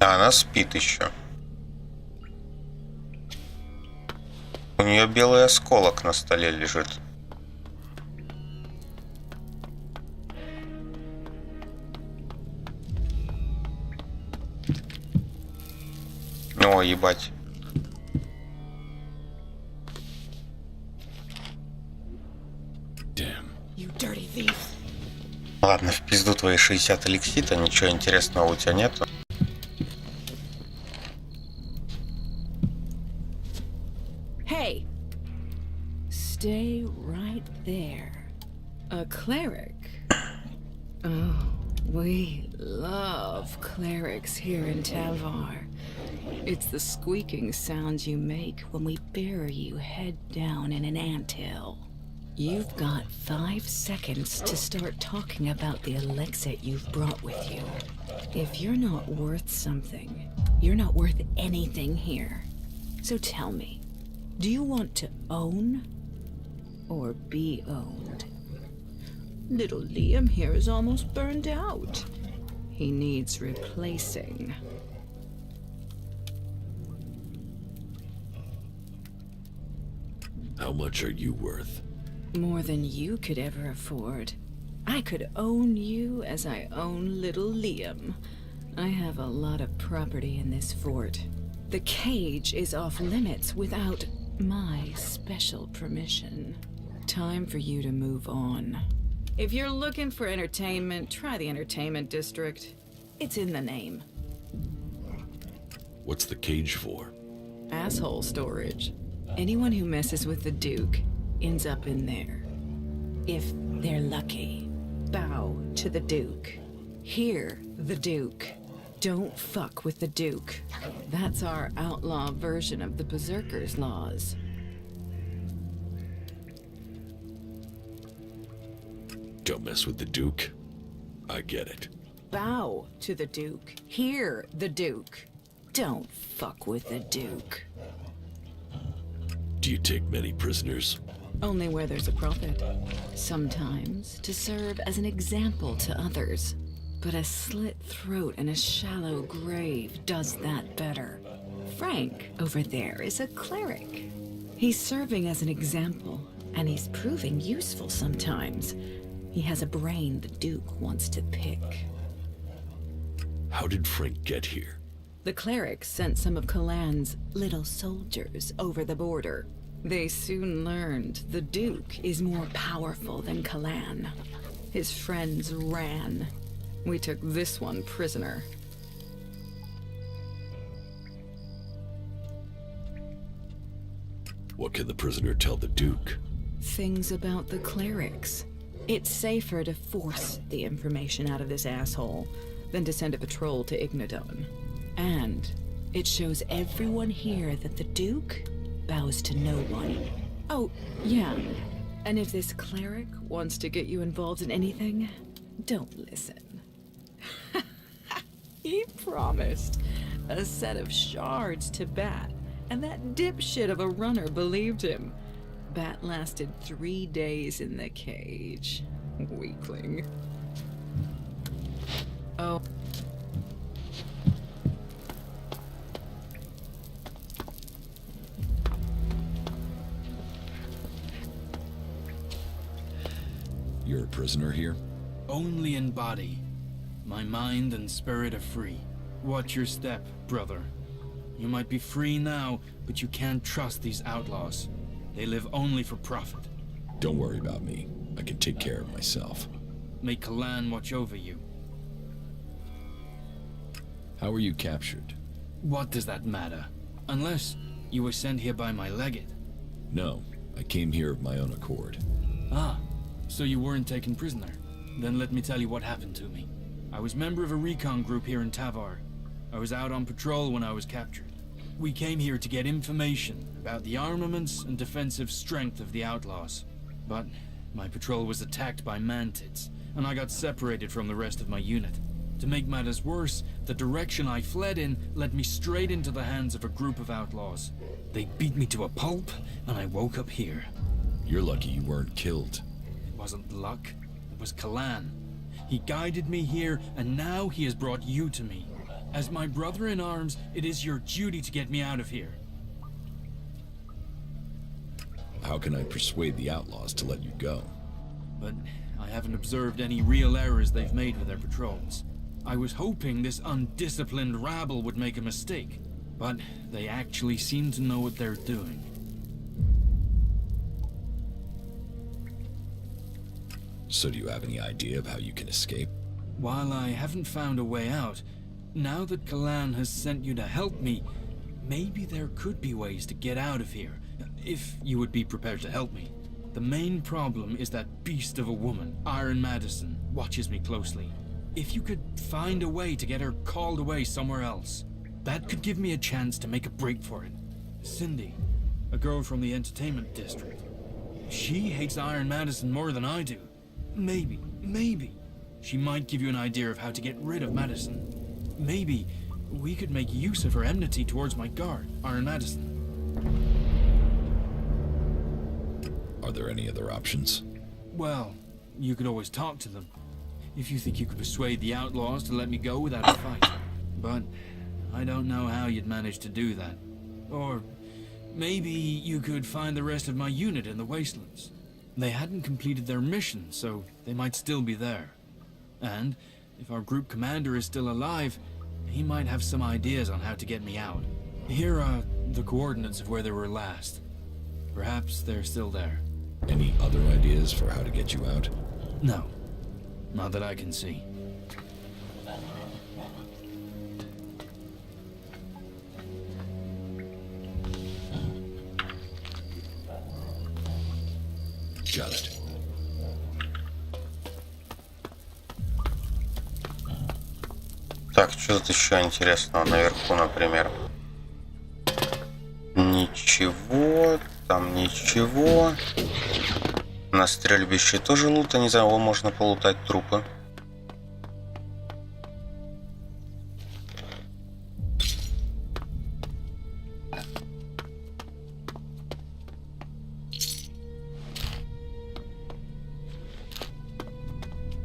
А она спит еще. У нее белый осколок на столе лежит. О, ебать. Ладно, в пизду твои 60 эликсита, ничего интересного у тебя нету. Hey! Stay right there. A cleric? Oh, we love clerics here in Tavar. It's the squeaking sounds you make when we bury you head down in an anthill. You've got 5 seconds to start talking about the Elexit you've brought with you. If you're not worth something, you're not worth anything here. So tell me, do you want to own or be owned? Little Liam here is almost burned out. He needs replacing. How much are you worth? More than you could ever afford. I could own you as I own little Liam. I have a lot of property in this fort. The cage is off limits without my special permission. Time for you to move on. If you're looking for entertainment, try the entertainment district. It's in the name. What's the cage for? Asshole storage. Anyone who messes with the Duke ends up in there. If they're lucky. Bow to the Duke. Hear the Duke. Don't fuck with the Duke. That's our outlaw version of the Berserker's laws. Don't mess with the Duke. I get it. Bow to the Duke. Hear the Duke. Don't fuck with the Duke. Do you take many prisoners? Only where there's a profit. Sometimes to serve as an example to others. But a slit throat and a shallow grave does that better. Frank, over there, is a cleric. He's serving as an example, and he's proving useful sometimes. He has a brain the Duke wants to pick. How did Frank get here? The cleric sent some of Kalan's little soldiers over the border. They soon learned the Duke is more powerful than Kalan. His friends ran. We took this one prisoner. What can the prisoner tell the Duke? Things about the clerics. It's safer to force the information out of this asshole than to send a patrol to Ignadon. And it shows everyone here that the Duke bows to no one. Oh, yeah. And if this cleric wants to get you involved in anything, don't listen. He promised a set of shards to Bat, and that dipshit of a runner believed him. Bat lasted 3 days in the cage. Weakling. Oh. You're a prisoner here? Only in body. My mind and spirit are free. Watch your step, brother. You might be free now, but you can't trust these outlaws. They live only for profit. Don't worry about me. I can take care of myself. May Kalan watch over you. How were you captured? What does that matter? Unless you were sent here by my legate. No, I came here of my own accord. Ah, so you weren't taken prisoner. Then let me tell you what happened to me. I was member of a recon group here in Tavar. I was out on patrol when I was captured. We came here to get information about the armaments and defensive strength of the outlaws. But my patrol was attacked by mantids, and I got separated from the rest of my unit. To make matters worse, the direction I fled in led me straight into the hands of a group of outlaws. They beat me to a pulp, and I woke up here. You're lucky you weren't killed. It wasn't luck. It was Kalan. He guided me here, and now he has brought you to me. As my brother in arms, it is your duty to get me out of here. How can I persuade the outlaws to let you go? But I haven't observed any real errors they've made with their patrols. I was hoping this undisciplined rabble would make a mistake, but they actually seem to know what they're doing. So do you have any idea of how you can escape? While I haven't found a way out, now that Kalan has sent you to help me, maybe there could be ways to get out of here, if you would be prepared to help me. The main problem is that beast of a woman, Iron Madison, watches me closely. If you could find a way to get her called away somewhere else, that could give me a chance to make a break for it. Cindy, a girl from the entertainment district. She hates Iron Madison more than I do. Maybe, she might give you an idea of how to get rid of Madison. Maybe we could make use of her enmity towards my guard, Iron Madison. Are there any other options? Well, you could always talk to them, if you think you could persuade the outlaws to let me go without a fight. But I don't know how you'd manage to do that. Or maybe you could find the rest of my unit in the wastelands. They hadn't completed their mission, so they might still be there. And if our group commander is still alive, he might have some ideas on how to get me out. Here are the coordinates of where they were last. Perhaps they're still there. Any other ideas for how to get you out? No. Not that I can see. Got it. Так, что тут еще интересного наверху, например? Ничего, там ничего. На стрельбище тоже лута не знаю, можно полутать трупы.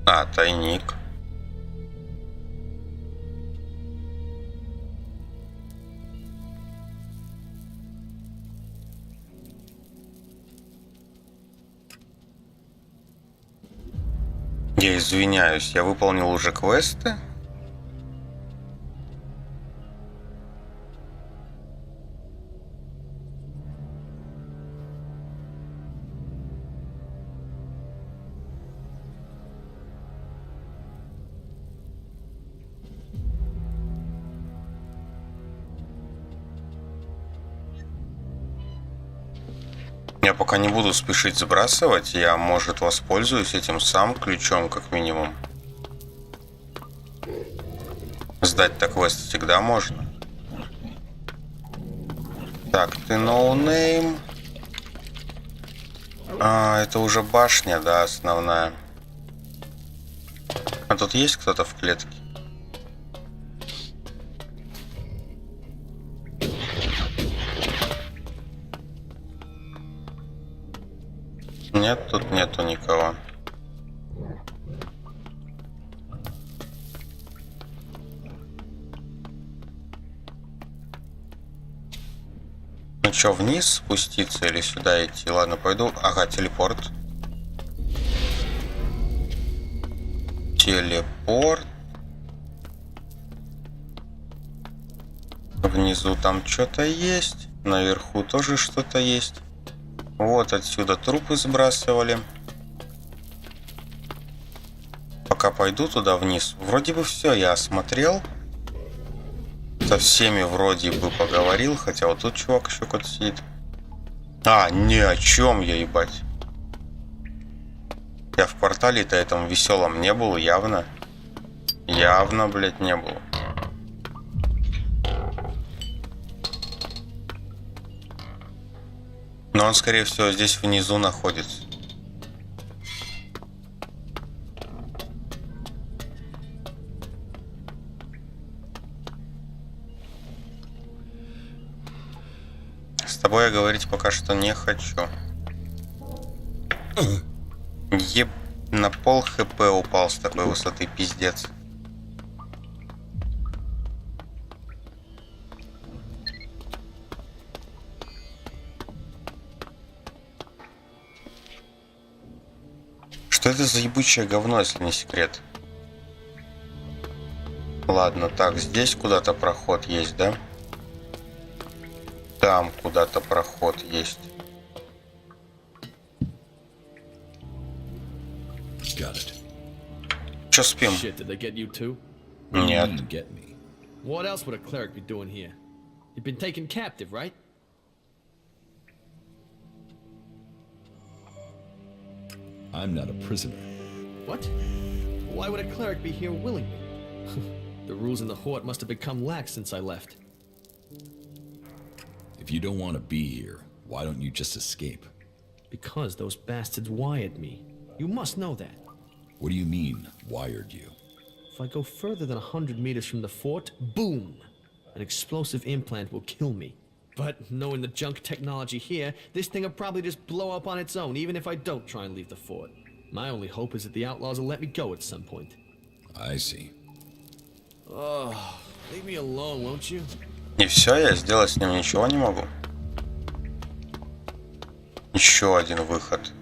А, тайник. Я извиняюсь, я выполнил уже квесты? Я пока не буду спешить сбрасывать, я, может, воспользуюсь этим сам ключом, как минимум. Сдать-то квест всегда можно. Так, ты ноунейм. А, это уже башня, да, основная. А тут есть кто-то в клетке? Нет, тут нету никого. Ну что, вниз спуститься или сюда идти? Ладно, пойду. Ага, телепорт. Телепорт. Внизу там что-то есть. Наверху тоже что-то есть. Вот отсюда трупы сбрасывали. Пока пойду туда вниз. Вроде бы все я осмотрел. Со всеми вроде бы поговорил. Хотя вот тут чувак еще какой-то сидит. А, ни о чем я, ебать. Я в портале-то этом веселом не был, явно. Явно, блядь, не был. Но он, скорее всего, здесь внизу находится. С тобой я говорить пока что не хочу. Еб, на пол хп упал с такой высоты, пиздец. Что это за ебучее говно, если не секрет? Ладно, так, здесь куда-то проход есть, да? Там куда-то проход есть. Got it. Чё, спим? Shit, did they get you too? Нет. Get me. What else would a cleric be doing here? You've been taken captive, right? I'm not a prisoner. What? Why would a cleric be here willingly? The rules in the Horde must have become lax since I left. If you don't want to be here, why don't you just escape? Because those bastards wired me. You must know that. What do you mean, wired you? If I go further than 100 meters from the fort, boom! An explosive implant will kill me. But knowing the junk technology here, this thing will probably just blow up on its own, even if I don't try and leave the fort. My only hope is that the outlaws will let me go at some point. I see. Oh, leave me alone, won't you? И все, я сделать с ним ничего не могу. Еще один выход.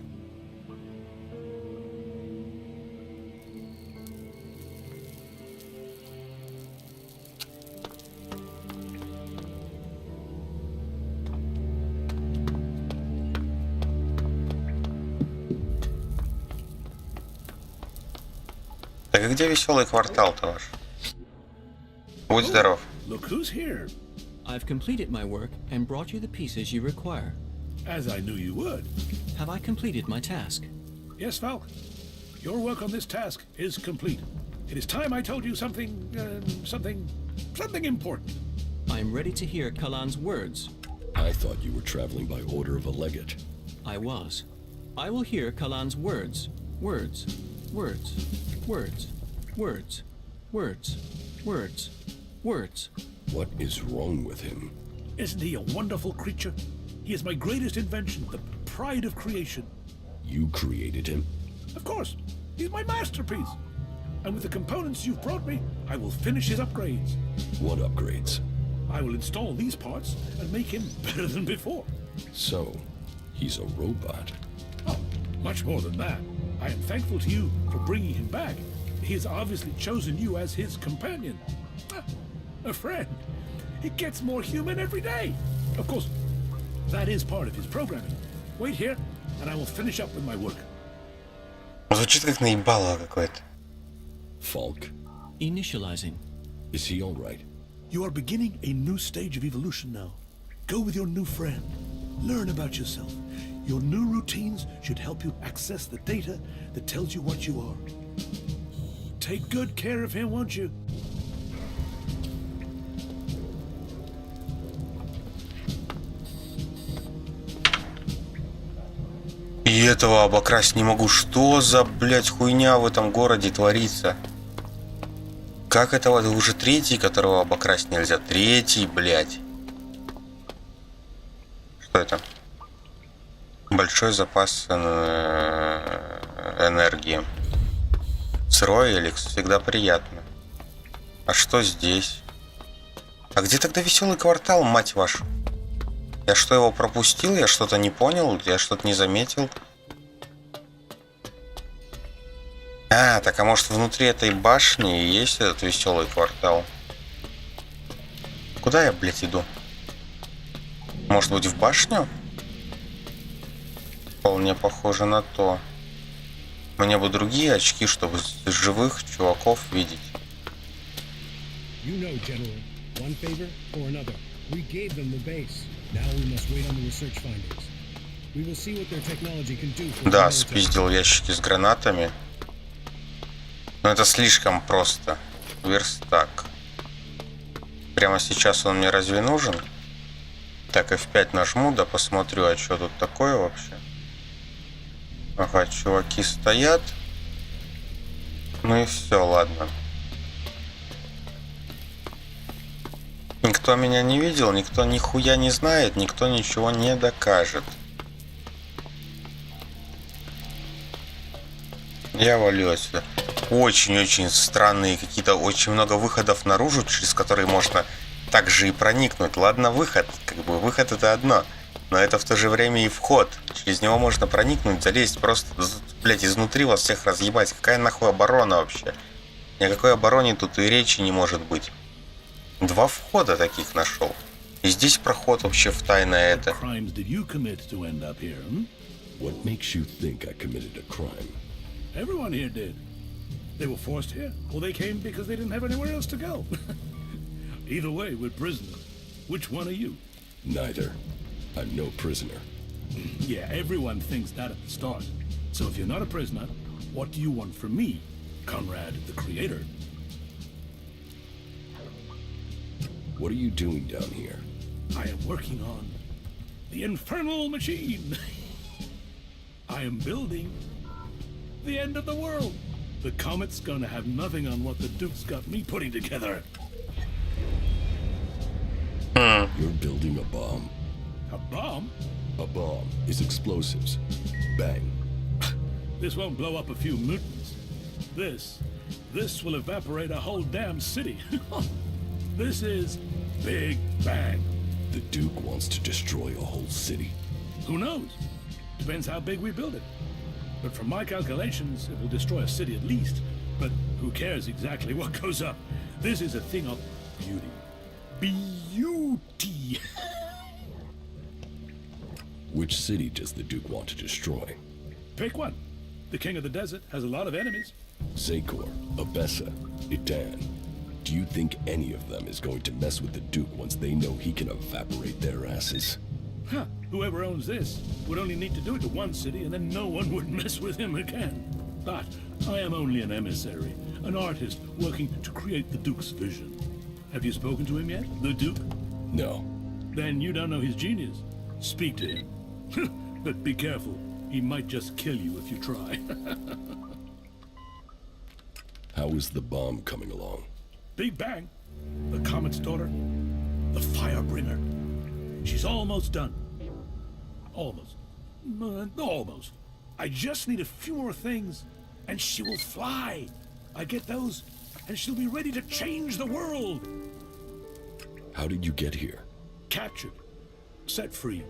Так и где веселый квартал-то ваш? Будь здоров. Look who's here. I've completed my work and brought you the pieces you require. As I knew you would. Have I completed my task? Yes, Falk. Your work on this task is complete. It is time I told you something important. I'm ready to hear Kalan's words. I thought you were traveling by order of a legate. I was. I will hear Kalan's words. Words. Words. Words. Words. Words. Words. Words. What is wrong with him? Isn't he a wonderful creature? He is my greatest invention, the pride of creation. You created him? Of course. He's my masterpiece. And with the components you've brought me, I will finish his upgrades. What upgrades? I will install these parts and make him better than before. So, he's a robot. Oh, much more than that. I am thankful to you for bringing him back. He has obviously chosen you as his companion. A friend. He gets more human every day. Of course, that is part of his programming. Wait here, and I will finish up with my work. Звучит как наебало какое-то. Falk? Initializing. Is he alright? You are beginning a new stage of evolution now. Go with your new friend. Learn about yourself. Your new routines should help you access the data that tells you what you are. Take good care of him, won't you? И этого обокрасть не могу. Что за, блядь, хуйня в этом городе творится? Как это вот уже третий, которого обокрасть нельзя? Третий, блядь. Что это? Большой запас энергии. Сырой Elex всегда приятно. А что здесь? А где тогда веселый квартал, мать вашу? Я что, его пропустил? Я что-то не понял? Я что-то не заметил? А, так а может внутри этой башни есть этот веселый квартал? Куда я, блядь, иду? Может быть, в башню? Вполне похоже на то. Мне бы другие очки, чтобы живых чуваков видеть. You know, General, one favor or another. We gave them the base. Now we must wait on the research findings. We will see what their technology can do for Да, спиздил ящики с гранатами. Но это слишком просто. Верстак. Прямо сейчас он мне разве нужен? Так, F5 нажму, да посмотрю, а что тут такое вообще. Ага, чуваки стоят. Ну и все, ладно. Никто меня не видел, никто нихуя не знает, никто ничего не докажет. Я валю отсюда. Очень-очень странные какие-то, очень много выходов наружу, через которые можно также и проникнуть. Ладно, выход, как бы выход это одно. Но это в то же время и вход. Через него можно проникнуть, залезть, просто, блять, изнутри вас всех разъебать. Какая нахуй оборона вообще? Ни о какой обороне тут и речи не может быть. 2 входа таких нашел. И здесь проход вообще в тайное это. What makes you think I committed a crime? Everyone here did. They were forced here, or they came because they didn't have anywhere else to go. Either way, we're prisoners. Which one are you? Neither. I'm no prisoner. Yeah, everyone thinks that at the start. So if you're not a prisoner, what do you want from me, Conrad, the creator? What are you doing down here? I am working on the infernal machine. I am building the end of the world. The comet's gonna have nothing on what the Duke's got me putting together. You're building a bomb. A bomb? A bomb is explosives. Bang. This won't blow up a few mutants. This will evaporate a whole damn city. This is Big Bang. The Duke wants to destroy a whole city. Who knows? Depends how big we build it. But from my calculations, it will destroy a city at least. But who cares exactly what goes up? This is a thing of beauty. Beauty! Which city does the Duke want to destroy? Pick one. The King of the Desert has a lot of enemies. Zakor, Abessa, Idan. Do you think any of them is going to mess with the Duke once they know he can evaporate their asses? Huh. Whoever owns this would only need to do it to one city and then no one would mess with him again. But I am only an emissary, an artist working to create the Duke's vision. Have you spoken to him yet, the Duke? No. Then you don't know his genius. Speak to him. But be careful. He might just kill you if you try. How is the bomb coming along? Big Bang, the Comet's daughter, the Firebringer. She's almost done. Almost. Almost. I just need a few more things, and she will fly. I get those, and she'll be ready to change the world. How did you get here? Captured. Set free.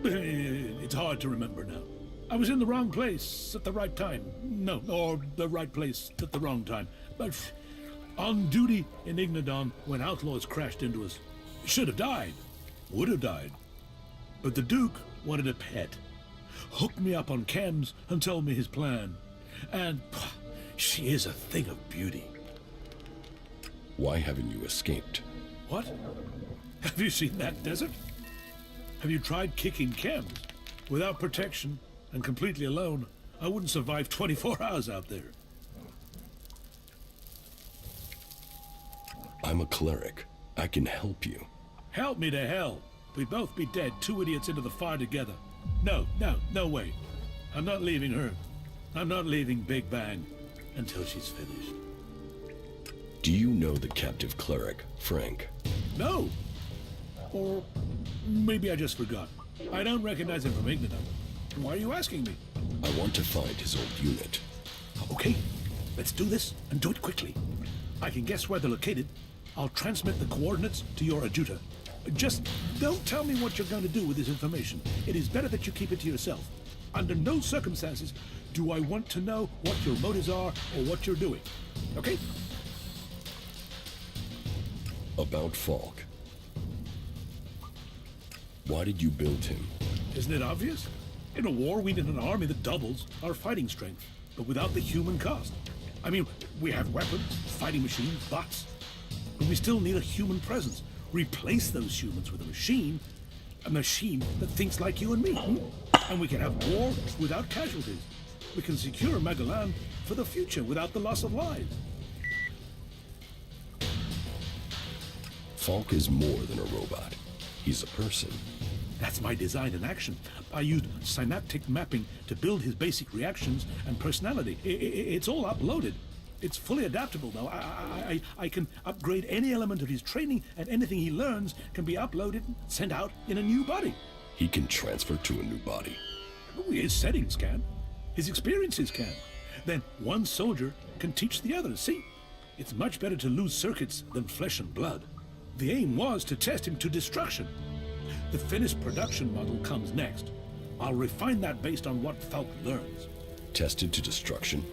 It's hard to remember now. I was in the wrong place at the right time. No, or the right place at the wrong time. But on duty in Ignadon when outlaws crashed into us. Should have died. Would have died. But the Duke wanted a pet. Hooked me up on chems and told me his plan. And she is a thing of beauty. Why haven't you escaped? What? Have you seen that desert? Have you tried kicking chems? Without protection and completely alone, I wouldn't survive 24 hours out there. I'm a cleric. I can help you. Help me to hell. We'd both be dead, 2 idiots into the fire together. No way. I'm not leaving her. I'm not leaving Big Bang until she's finished. Do you know the captive cleric, Frank? No. Or maybe I just forgot. I don't recognize him from Ignadon. Why are you asking me? I want to find his old unit. Okay, let's do this and do it quickly. I can guess where they're located. I'll transmit the coordinates to your adjutor. Just don't tell me what you're going to do with this information. It is better that you keep it to yourself. Under no circumstances do I want to know what your motives are or what you're doing. Okay? About Falk. Why did you build him? Isn't it obvious? In a war, we need an army that doubles our fighting strength, but without the human cost. I mean, we have weapons, fighting machines, bots, but we still need a human presence. Replace those humans with a machine that thinks like you and me. And we can have war without casualties. We can secure Magalan for the future without the loss of lives. Falk is more than a robot. He's a person. That's my design in action. I used synaptic mapping to build his basic reactions and personality. It's all uploaded. It's fully adaptable now. I can upgrade any element of his training, and anything he learns can be uploaded, sent out in a new body. He can transfer to a new body. His settings can. His experiences can. Then one soldier can teach the others. See, it's much better to lose circuits than flesh and blood. The aim was to test him to destruction. The finished production model comes next. I'll refine that based on what Falk learns. Tested to destruction?